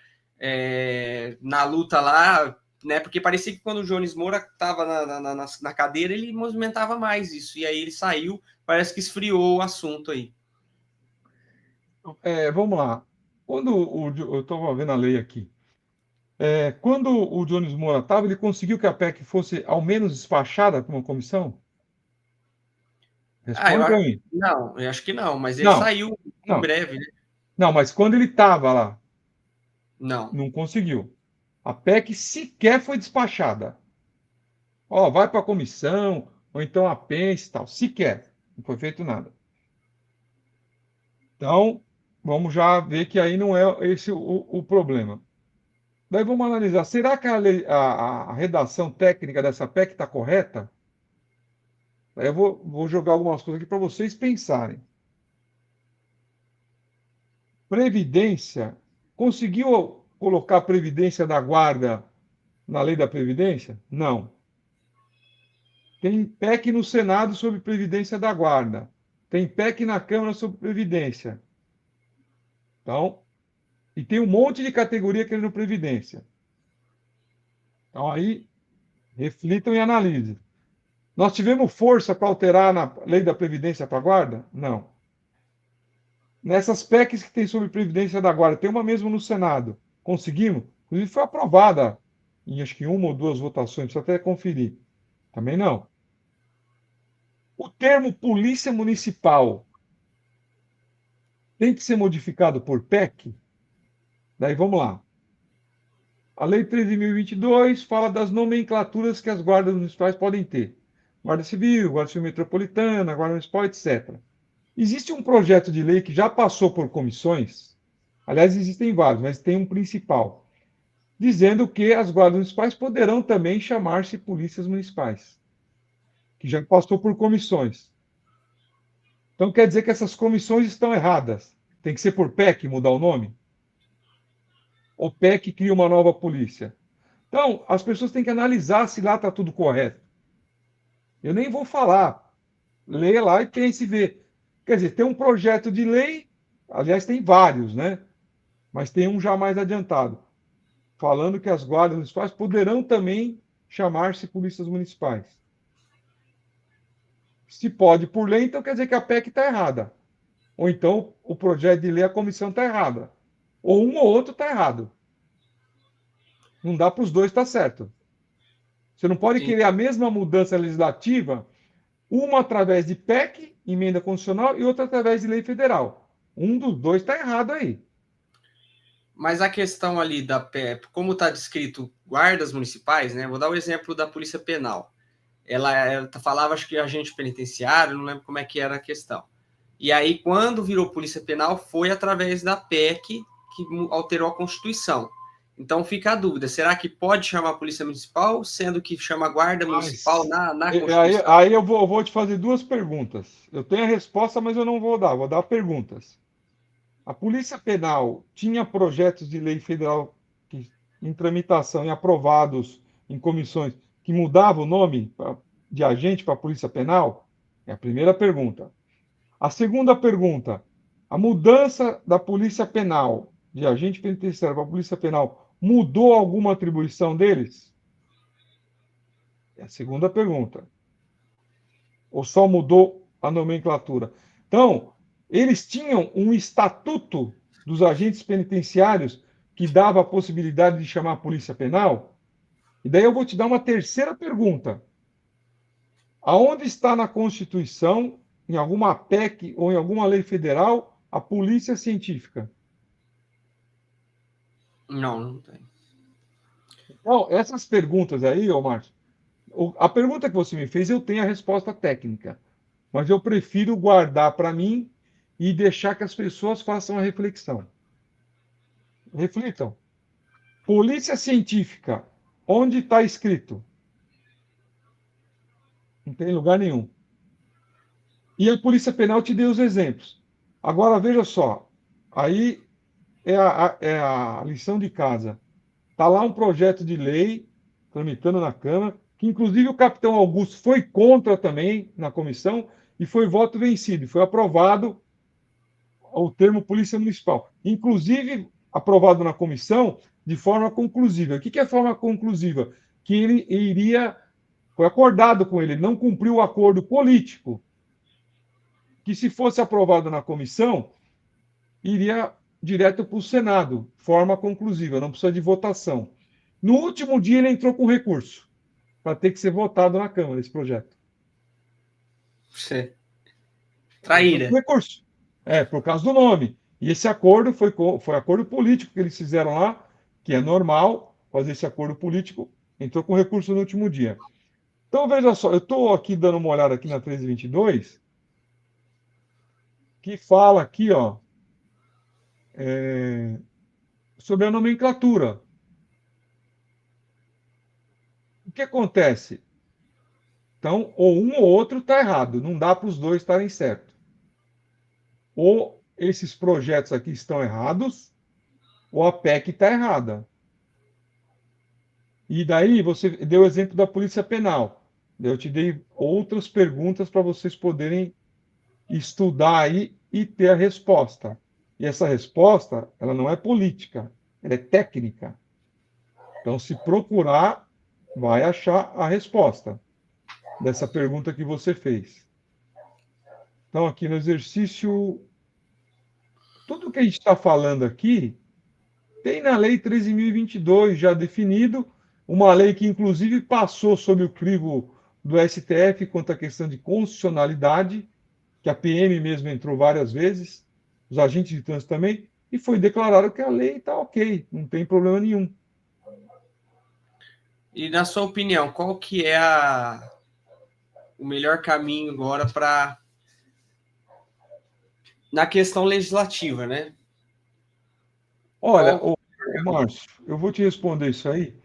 na luta lá, né? Porque parecia que quando o Jones Moura estava na cadeira, ele movimentava mais isso, e aí ele saiu, parece que esfriou o assunto aí. Vamos lá. Eu estava vendo a lei aqui. Quando o Jones Moura estava, ele conseguiu que a PEC fosse ao menos despachada com uma comissão? Responde para mim. Não, eu acho que não, mas ele saiu em breve, né? Não, mas quando ele estava lá, não conseguiu. A PEC sequer foi despachada. Vai para a comissão, ou então a pense e tal. Sequer. Não foi feito nada. Então, vamos já ver que aí não é esse o problema. Daí vamos analisar. Será que a redação técnica dessa PEC está correta? Aí eu vou jogar algumas coisas aqui para vocês pensarem. Previdência. Conseguiu colocar a Previdência da Guarda na lei da Previdência? Não. Tem PEC no Senado sobre Previdência da Guarda. Tem PEC na Câmara sobre Previdência. Então, e tem um monte de categoria querendo Previdência. Então, aí, reflitam e analisem. Nós tivemos força para alterar na lei da Previdência para a Guarda? Não. Nessas PECs que tem sobre Previdência da Guarda, tem uma mesmo no Senado. Conseguimos? Inclusive foi aprovada em acho que uma ou duas votações, precisa até conferir. Também não. O termo Polícia Municipal tem que ser modificado por PEC? Daí vamos lá. A Lei 13.022 fala das nomenclaturas que as guardas municipais podem ter. Guarda Civil Metropolitana, Guarda Municipal, etc. Existe um projeto de lei que já passou por comissões, aliás, existem vários, mas tem um principal, dizendo que as guardas municipais poderão também chamar-se polícias municipais, que já passou por comissões. Então quer dizer que essas comissões estão erradas. Tem que ser por PEC mudar o nome? Ou PEC cria uma nova polícia? Então, as pessoas têm que analisar se lá está tudo correto. Eu nem vou falar. Leia lá e pense e vê. Quer dizer, tem um projeto de lei, aliás, tem vários, né? Mas tem um já mais adiantado, falando que as guardas municipais poderão também chamar-se polícias municipais. Se pode por lei, então quer dizer que a PEC está errada. Ou então o projeto de lei, a comissão está errada. Ou um ou outro está errado. Não dá para os dois estar certo. Você não pode Sim. querer a mesma mudança legislativa, uma através de PEC, emenda constitucional, e outra através de lei federal. Um dos dois está errado aí. Mas a questão ali da PEP, como está descrito guardas municipais, né? Vou dar o exemplo da Polícia Penal. Ela falava, acho que agente penitenciário, não lembro como é que era a questão. E aí, quando virou Polícia Penal, foi através da PEC que alterou a Constituição. Então fica a dúvida, será que pode chamar a Polícia Municipal, sendo que chama Guarda Municipal na Constituição? Aí eu vou te fazer duas perguntas. Eu tenho a resposta, mas eu não vou dar perguntas. A Polícia Penal tinha projetos de lei federal em tramitação e aprovados em comissões que mudavam o nome de agente para a Polícia Penal? É a primeira pergunta. A segunda pergunta: a mudança da Polícia Penal, de agente penitenciário para a Polícia Penal, mudou alguma atribuição deles? É a segunda pergunta. Ou só mudou a nomenclatura? Então, eles tinham um estatuto dos agentes penitenciários que dava a possibilidade de chamar a Polícia Penal? E daí eu vou te dar uma terceira pergunta. Aonde está na Constituição, em alguma PEC ou em alguma lei federal, a polícia científica? Não, não tem. Então, essas perguntas aí, ô Márcio, a pergunta que você me fez, eu tenho a resposta técnica, mas eu prefiro guardar para mim e deixar que as pessoas façam a reflexão. Reflitam. Polícia científica, onde está escrito? Não tem lugar nenhum. E a Polícia Penal te deu os exemplos. Agora, veja só, aí é a lição de casa. Está lá um projeto de lei tramitando na Câmara, que inclusive o capitão Augusto foi contra também na comissão e foi voto vencido. E foi aprovado o termo Polícia Municipal. Inclusive, aprovado na comissão de forma conclusiva. O que é forma conclusiva? Que ele iria, foi acordado com ele, ele não cumpriu o acordo político, que se fosse aprovado na comissão, iria direto para o Senado, forma conclusiva, não precisa de votação. No último dia, ele entrou com recurso para ter que ser votado na Câmara esse projeto. Traíra. Recurso. Por causa do nome. E esse acordo foi acordo político que eles fizeram lá, que é normal fazer esse acordo político, entrou com recurso no último dia. Então, veja só, eu estou aqui dando uma olhada aqui na 1322, que fala aqui, ó, sobre a nomenclatura. O que acontece? Então, ou um ou outro está errado, não dá para os dois estarem certos. Ou esses projetos aqui estão errados, ou a PEC está errada. E daí você deu o exemplo da Polícia Penal. Eu te dei outras perguntas para vocês poderem estudar aí e ter a resposta. E essa resposta, ela não é política, ela é técnica. Então, se procurar, vai achar a resposta dessa pergunta que você fez. Então, aqui no exercício, tudo que a gente está falando aqui tem na Lei 13.022 já definido, uma lei que, inclusive, passou sob o crivo do STF quanto à questão de constitucionalidade, que a PM mesmo entrou várias vezes, os agentes de trânsito também, e foi declarado que a lei está ok, não tem problema nenhum. E na sua opinião, qual que é a o melhor caminho agora para na questão legislativa, né? Olha, Márcio, eu vou te responder isso aí.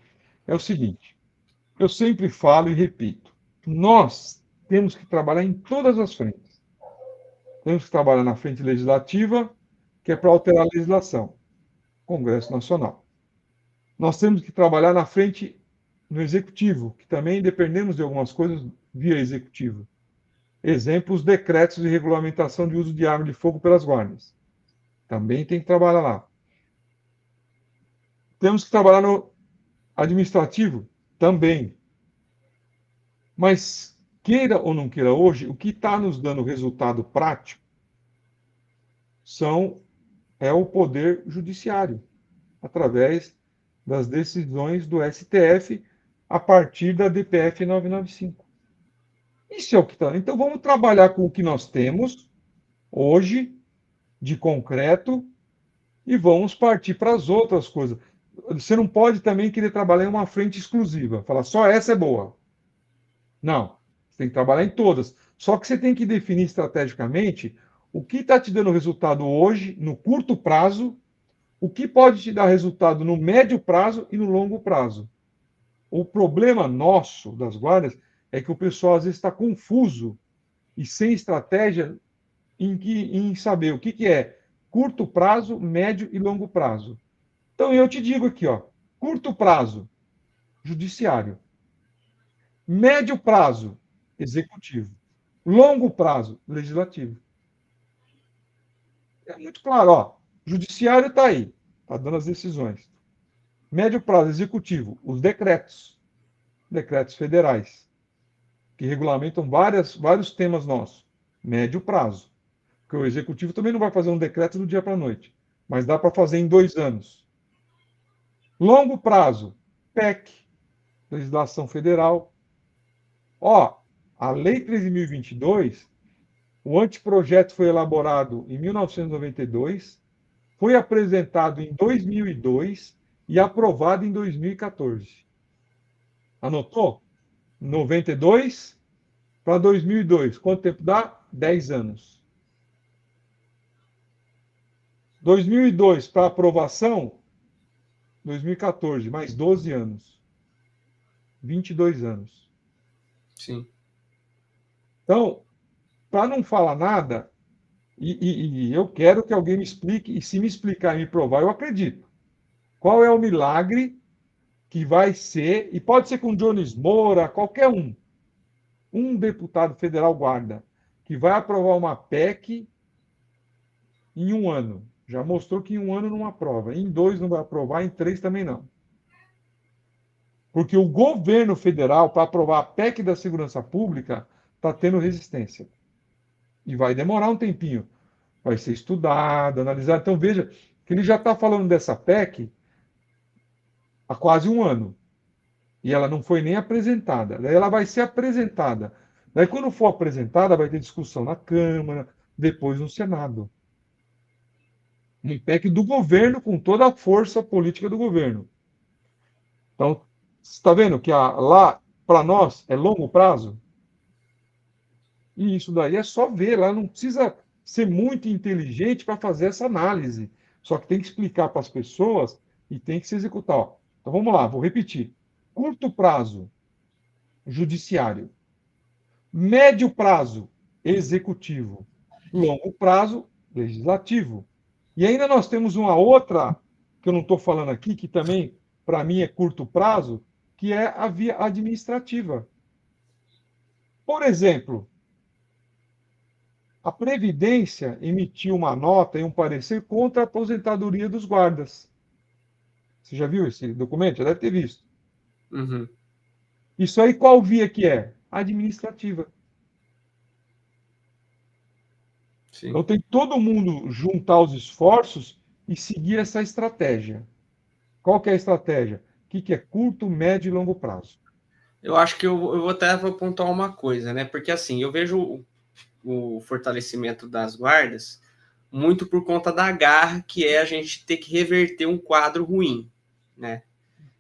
É o seguinte, eu sempre falo e repito, nós temos que trabalhar em todas as frentes. Temos que trabalhar na frente legislativa, que é para alterar a legislação, Congresso Nacional. Nós temos que trabalhar na frente no executivo, que também dependemos de algumas coisas via executivo. Exemplo, os decretos de regulamentação de uso de arma de fogo pelas guardas. Também tem que trabalhar lá. Temos que trabalhar no administrativo? Também. Mas, queira ou não queira hoje, o que está nos dando resultado prático é o poder judiciário, através das decisões do STF a partir da DPF 995. Isso é o que está. Então, vamos trabalhar com o que nós temos hoje, de concreto, e vamos partir para as outras coisas. Você não pode também querer trabalhar em uma frente exclusiva, falar só essa é boa. Não, você tem que trabalhar em todas. Só que você tem que definir estrategicamente o que está te dando resultado hoje, no curto prazo, o que pode te dar resultado no médio prazo e no longo prazo. O problema nosso, das guardas, é que o pessoal às vezes está confuso e sem estratégia em saber o que é curto prazo, médio e longo prazo. Então, eu te digo aqui, ó, curto prazo, judiciário. Médio prazo, executivo. Longo prazo, legislativo. É muito claro, ó. Judiciário está aí, está dando as decisões. Médio prazo, executivo, os decretos federais, que regulamentam vários temas nossos. Médio prazo. Porque o executivo também não vai fazer um decreto do dia para a noite, mas dá para fazer em 2 anos. Longo prazo, PEC, legislação federal. Ó, a Lei 13.022, o anteprojeto foi elaborado em 1992, foi apresentado em 2002 e aprovado em 2014. Anotou? 92 para 2002. Quanto tempo dá? 10 anos. 2002 para aprovação, 2014, mais 12 anos. 22 anos. Sim. Então, para não falar nada, e eu quero que alguém me explique, e se me explicar e me provar, eu acredito. Qual é o milagre que vai ser, e pode ser com Jones Moura, qualquer um deputado federal guarda, que vai aprovar uma PEC em 1 ano. Já mostrou que em 1 ano não aprova, em 2 não vai aprovar, em 3 também não. Porque o governo federal, para aprovar a PEC da segurança pública, está tendo resistência. E vai demorar um tempinho. Vai ser estudado, analisado. Então, veja que ele já está falando dessa PEC há quase 1 ano. E ela não foi nem apresentada. Daí ela vai ser apresentada. Daí, quando for apresentada, vai ter discussão na Câmara, depois no Senado. Um PEC do governo, com toda a força política do governo. Então, você está vendo que lá, para nós, é longo prazo? E isso daí é só ver, lá não precisa ser muito inteligente para fazer essa análise. Só que tem que explicar para as pessoas e tem que se executar. Ó. Então vamos lá, vou repetir. Curto prazo, judiciário. Médio prazo, executivo. Longo prazo, legislativo. E ainda nós temos uma outra, que eu não estou falando aqui, que também, para mim, é curto prazo, que é a via administrativa. Por exemplo, a Previdência emitiu uma nota e um parecer contra a aposentadoria dos guardas. Você já viu esse documento? Já deve ter visto. Uhum. Isso aí qual via que é? Administrativa. Sim. Então tem que todo mundo juntar os esforços e seguir essa estratégia. Qual que é a estratégia? O que é curto, médio e longo prazo? Eu acho que eu vou até pontuar uma coisa, né? Porque assim, eu vejo o fortalecimento das guardas muito por conta da garra que é a gente ter que reverter um quadro ruim, né?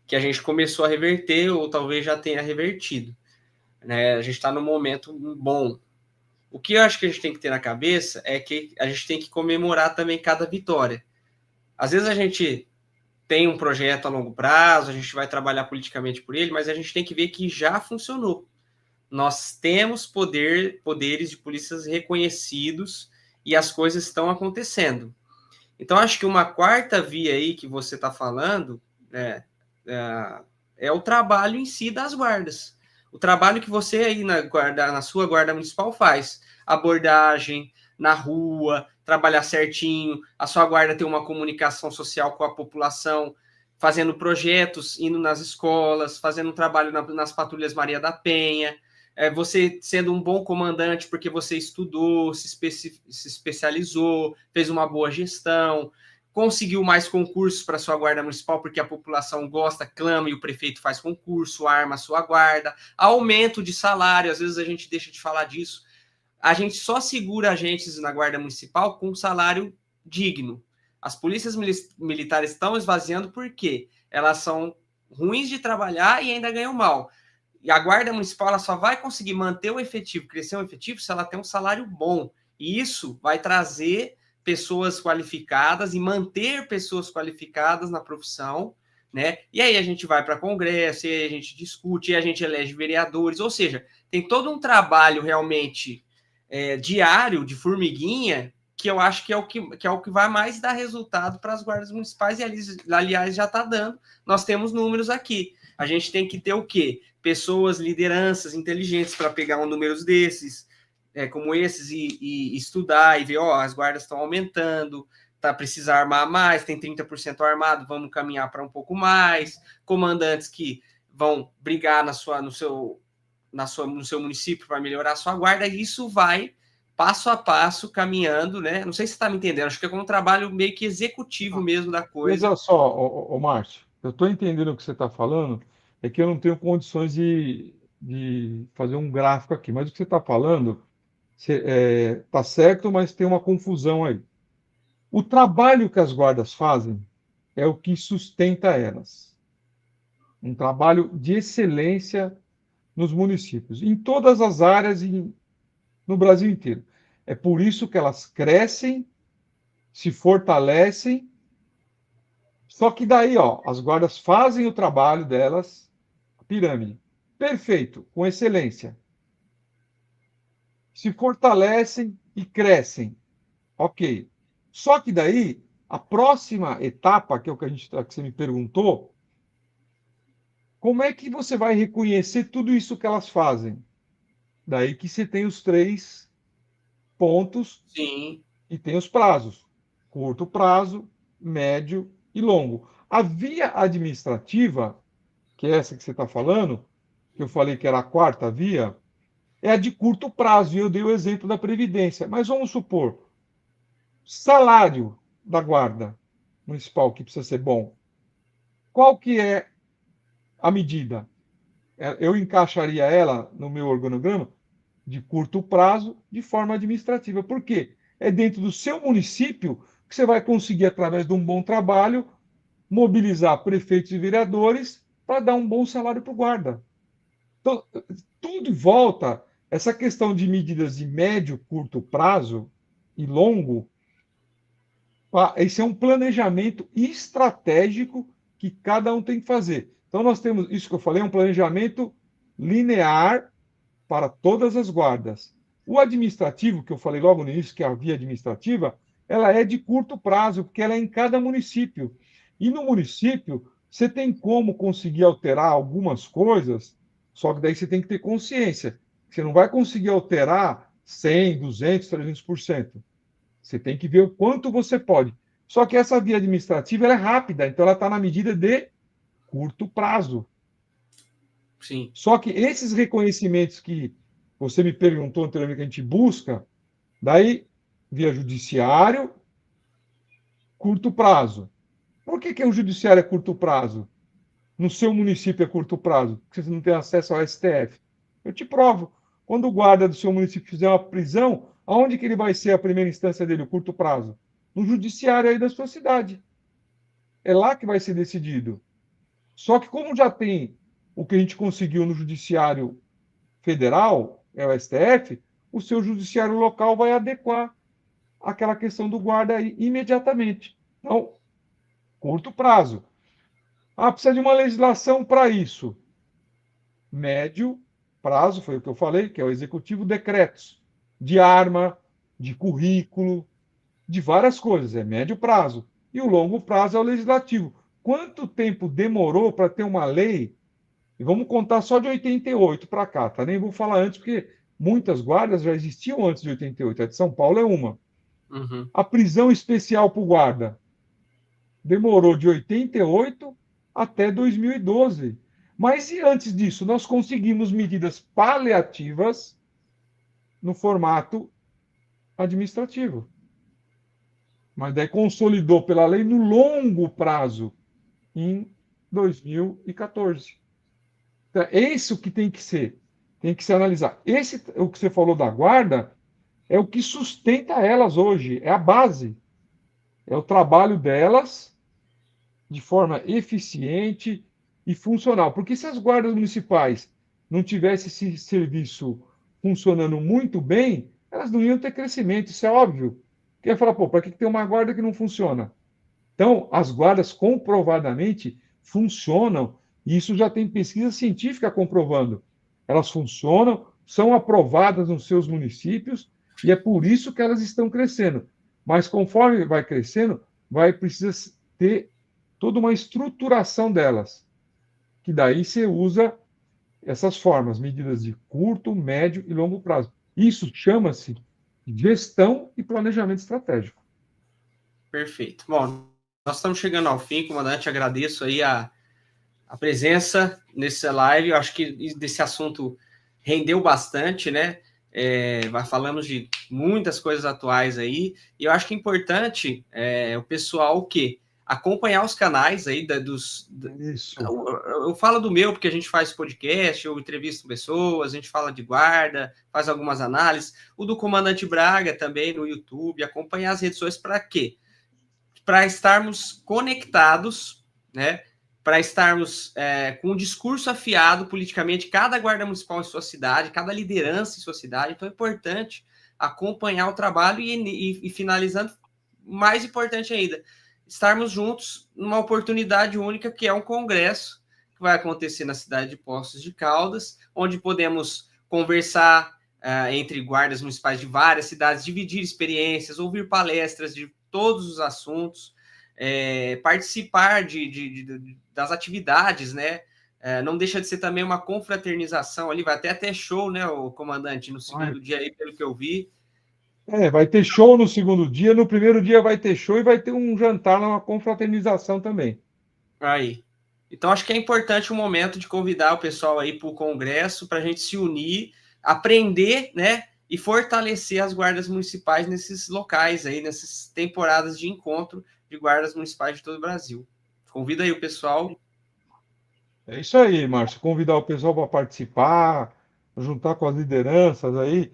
Que a gente começou a reverter ou talvez já tenha revertido. né? A gente está num momento bom. O que eu acho que a gente tem que ter na cabeça é que a gente tem que comemorar também cada vitória. Às vezes a gente tem um projeto a longo prazo, a gente vai trabalhar politicamente por ele, mas a gente tem que ver que já funcionou. Nós temos poderes de polícias reconhecidos e as coisas estão acontecendo. Então, acho que uma quarta via aí que você está falando, né, é o trabalho em si das guardas. O trabalho que você aí na sua guarda municipal faz. Abordagem na rua, trabalhar certinho, a sua guarda ter uma comunicação social com a população, fazendo projetos, indo nas escolas, fazendo um trabalho nas patrulhas Maria da Penha, você sendo um bom comandante porque você estudou, se especializou, fez uma boa gestão, conseguiu mais concursos para sua guarda municipal porque a população gosta, clama e o prefeito faz concurso, arma a sua guarda, aumento de salário, às vezes a gente deixa de falar disso, a gente só segura agentes na guarda municipal com um salário digno. As polícias militares estão esvaziando porque elas são ruins de trabalhar e ainda ganham mal. E a guarda municipal ela só vai conseguir manter o efetivo, crescer o efetivo, se ela tem um salário bom. E isso vai trazer pessoas qualificadas e manter pessoas qualificadas na profissão, né? E aí a gente vai para congresso, e aí a gente discute, e a gente elege vereadores, ou seja, tem todo um trabalho realmente diário de formiguinha que eu acho que é o que vai mais dar resultado para as guardas municipais e aliás já está dando. Nós temos números aqui. A gente tem que ter o quê? Pessoas, lideranças inteligentes para pegar números desses, como esses, e estudar e ver, as guardas estão aumentando, precisa armar mais, tem 30% armado, vamos caminhar para um pouco mais, comandantes que vão brigar no seu município para melhorar a sua guarda, e isso vai passo a passo caminhando, né? Não sei se você está me entendendo, acho que é um trabalho meio que executivo mesmo da coisa. Veja só, Márcio, eu estou entendendo o que você está falando, é que eu não tenho condições de fazer um gráfico aqui, mas o que você está falando está certo, mas tem uma confusão aí. O trabalho que as guardas fazem é o que sustenta elas. Um trabalho de excelência nos municípios, em todas as áreas e no Brasil inteiro. É por isso que elas crescem, se fortalecem. Só que daí, as guardas fazem o trabalho delas, pirâmide, perfeito, com excelência. Se fortalecem e crescem, ok. Só que daí, a próxima etapa, que é o que você me perguntou, como é que você vai reconhecer tudo isso que elas fazem? Daí que você tem os 3 pontos. Sim. E tem os prazos: curto prazo, médio e longo. A via administrativa, que é essa que você está falando, que eu falei que era a quarta via, é a de curto prazo, e eu dei o exemplo da Previdência. Mas vamos supor, salário da guarda municipal, que precisa ser bom. Qual que é a medida? Eu encaixaria ela no meu organograma de curto prazo, de forma administrativa. Por quê? É dentro do seu município que você vai conseguir, através de um bom trabalho, mobilizar prefeitos e vereadores para dar um bom salário para o guarda. Então, tudo volta, essa questão de medidas de médio, curto prazo e longo, esse é um planejamento estratégico que cada um tem que fazer. Então, nós temos isso que eu falei, um planejamento linear para todas as guardas. O administrativo, que eu falei logo no início, que é a via administrativa, ela é de curto prazo, porque ela é em cada município. E no município, você tem como conseguir alterar algumas coisas, só que daí você tem que ter consciência. Você não vai conseguir alterar 100, 200, 300%. Você tem que ver o quanto você pode. Só que essa via administrativa ela é rápida, então ela está na medida de curto prazo. Sim. Só que esses reconhecimentos que você me perguntou anteriormente que a gente busca, daí via judiciário, curto prazo. Por que o judiciário é curto prazo? No seu município é curto prazo? Porque você não tem acesso ao STF. Eu te provo. Quando o guarda do seu município fizer uma prisão, aonde que ele vai ser a primeira instância dele, o curto prazo? No judiciário aí da sua cidade. É lá que vai ser decidido. Só que como já tem o que a gente conseguiu no judiciário federal, é o STF, o seu judiciário local vai adequar aquela questão do guarda aí imediatamente. Então, curto prazo. Precisa de uma legislação para isso. Médio prazo, foi o que eu falei, que é o executivo, decretos de arma, de currículo, de várias coisas, é médio prazo. E o longo prazo é o legislativo. Quanto tempo demorou para ter uma lei? E vamos contar só de 88 para cá, tá? Nem vou falar antes, porque muitas guardas já existiam antes de 88. A de São Paulo é uma. Uhum. A prisão especial para o guarda demorou de 88 até 2012. Mas e antes disso, nós conseguimos medidas paliativas no formato administrativo. Mas daí consolidou pela lei no longo prazo, em 2014. Então, é isso que tem que se analisar. Esse, o que você falou da guarda, é o que sustenta elas hoje, é a base. É o trabalho delas de forma eficiente e funcional. Porque se as guardas municipais não tivessem esse serviço funcionando muito bem, elas não iam ter crescimento, isso é óbvio. Porque ia falar, pô, para que tem uma guarda que não funciona? Então, as guardas comprovadamente funcionam, e isso já tem pesquisa científica comprovando. Elas funcionam, são aprovadas nos seus municípios, e é por isso que elas estão crescendo. Mas conforme vai crescendo, vai precisar ter toda uma estruturação delas, que daí você usa essas formas, medidas de curto, médio e longo prazo. Isso chama-se gestão e planejamento estratégico. Perfeito. Bom, nós estamos chegando ao fim, comandante. Agradeço aí a presença nessa live. Eu acho que desse assunto rendeu bastante, né? Falamos de muitas coisas atuais aí. E eu acho que é importante o pessoal o quê? Acompanhar os canais aí Isso. Eu falo do meu, porque a gente faz podcast, eu entrevisto pessoas, a gente fala de guarda, faz algumas análises. O do Comandante Braga também no YouTube, acompanhar as redes sociais para quê? Para estarmos conectados, né? Para estarmos com um discurso afiado politicamente, cada guarda municipal em sua cidade, cada liderança em sua cidade. Então é importante acompanhar o trabalho e finalizando, mais importante ainda, estarmos juntos numa oportunidade única, que é um congresso que vai acontecer na cidade de Poços de Caldas, onde podemos conversar entre guardas municipais de várias cidades, dividir experiências, ouvir palestras de todos os assuntos, participar das atividades, né? Não deixa de ser também uma confraternização ali, vai até show, né, o comandante, no segundo dia aí, pelo que eu vi. Vai ter show no segundo dia, no primeiro dia vai ter show e vai ter um jantar, uma confraternização também. Aí. Então, acho que é importante o momento de convidar o pessoal aí para o congresso, para a gente se unir, aprender, né, e fortalecer as guardas municipais nesses locais aí, nessas temporadas de encontro de guardas municipais de todo o Brasil. Convida aí o pessoal. É isso aí, Márcio. Convidar o pessoal para participar, juntar com as lideranças aí,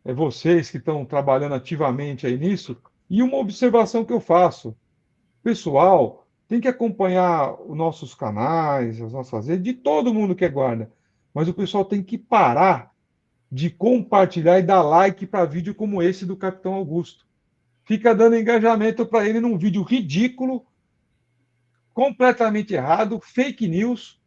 vocês que estão trabalhando ativamente aí nisso. E uma observação que eu faço: o pessoal tem que acompanhar os nossos canais, as nossas redes, de todo mundo que é guarda. Mas o pessoal tem que parar de compartilhar e dar like para vídeo como esse do Capitão Augusto. Fica dando engajamento para ele num vídeo ridículo, completamente errado, fake news.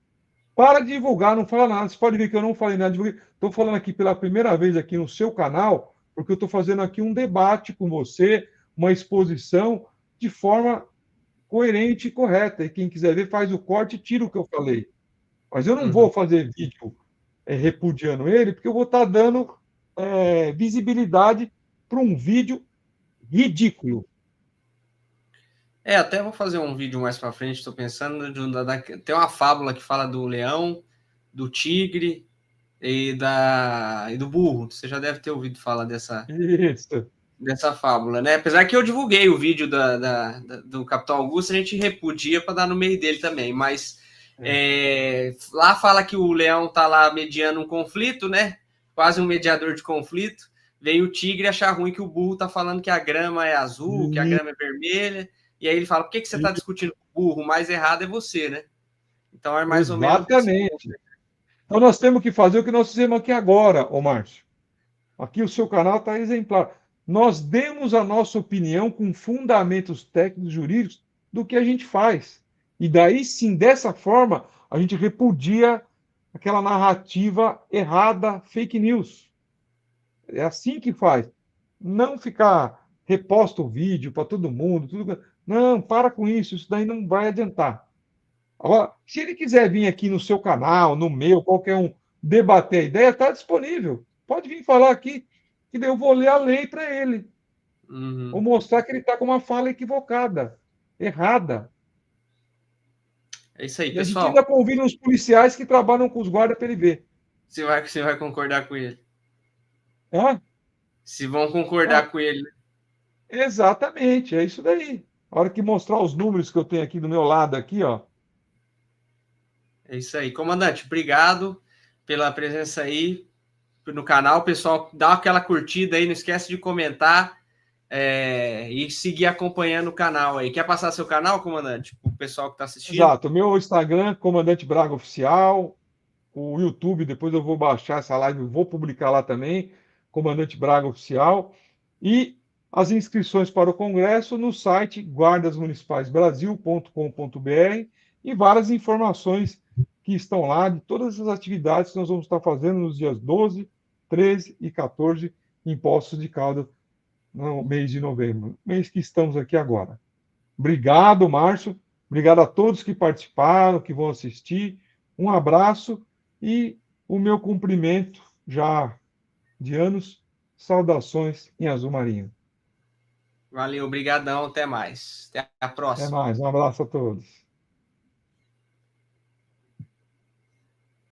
Para de divulgar, não fala nada. Você pode ver que eu não falei nada. Estou falando aqui pela primeira vez aqui no seu canal, porque eu estou fazendo aqui um debate com você, uma exposição de forma coerente e correta. E quem quiser ver, faz o corte e tira o que eu falei. Mas eu não vou fazer vídeo repudiando ele, porque eu vou estar dando visibilidade para um vídeo ridículo. Até vou fazer um vídeo mais para frente, estou pensando. Tem uma fábula que fala do leão, do tigre e do burro. Você já deve ter ouvido falar dessa fábula, né? Apesar que eu divulguei o vídeo do Capitão Augusto, a gente repudia para dar no meio dele também, mas lá fala que o leão está lá mediando um conflito, né? Quase um mediador de conflito. Vem o tigre achar ruim que o burro está falando que a grama é azul, que a grama é vermelha. E aí ele fala, por que você está discutindo com o burro? O mais errado é você, né? Então é mais ou menos... Exatamente. Então nós temos que fazer o que nós fizemos aqui agora, ô Márcio. Aqui o seu canal está exemplar. Nós demos a nossa opinião com fundamentos técnicos jurídicos do que a gente faz. E daí sim, dessa forma, a gente repudia aquela narrativa errada, fake news. É assim que faz. Não ficar reposta o vídeo para todo mundo. Não, para com isso daí não vai adiantar. Agora, se ele quiser vir aqui no seu canal, no meu, qualquer um, debater a ideia, está disponível. Pode vir falar aqui, que daí eu vou ler a lei para ele. Vou mostrar que ele está com uma fala equivocada, errada. É isso aí, E a gente pessoal. ainda convida os policiais que trabalham com os guardas para ele ver. Você vai concordar com ele. Hã? Se vão concordar com ele. Exatamente, é isso daí. A hora que mostrar os números que eu tenho aqui do meu lado, aqui, ó. É isso aí. Comandante, obrigado pela presença aí no canal. Pessoal, dá aquela curtida aí, não esquece de comentar e seguir acompanhando o canal aí. Quer passar seu canal, comandante, para o pessoal que está assistindo? Exato. Meu Instagram, Comandante Braga Oficial. O YouTube, depois eu vou baixar essa live, vou publicar lá também, Comandante Braga Oficial. E as inscrições para o Congresso no site guardasmunicipaibrasil.com.br e várias informações que estão lá de todas as atividades que nós vamos estar fazendo nos dias 12, 13 e 14 em Poços de Caldas, no mês de novembro, mês que estamos aqui agora. Obrigado, Márcio. Obrigado a todos que participaram, que vão assistir. Um abraço e o meu cumprimento já de anos. Saudações em azul marinho. Valeu, obrigadão, até mais. Até a próxima. Até mais, um abraço a todos.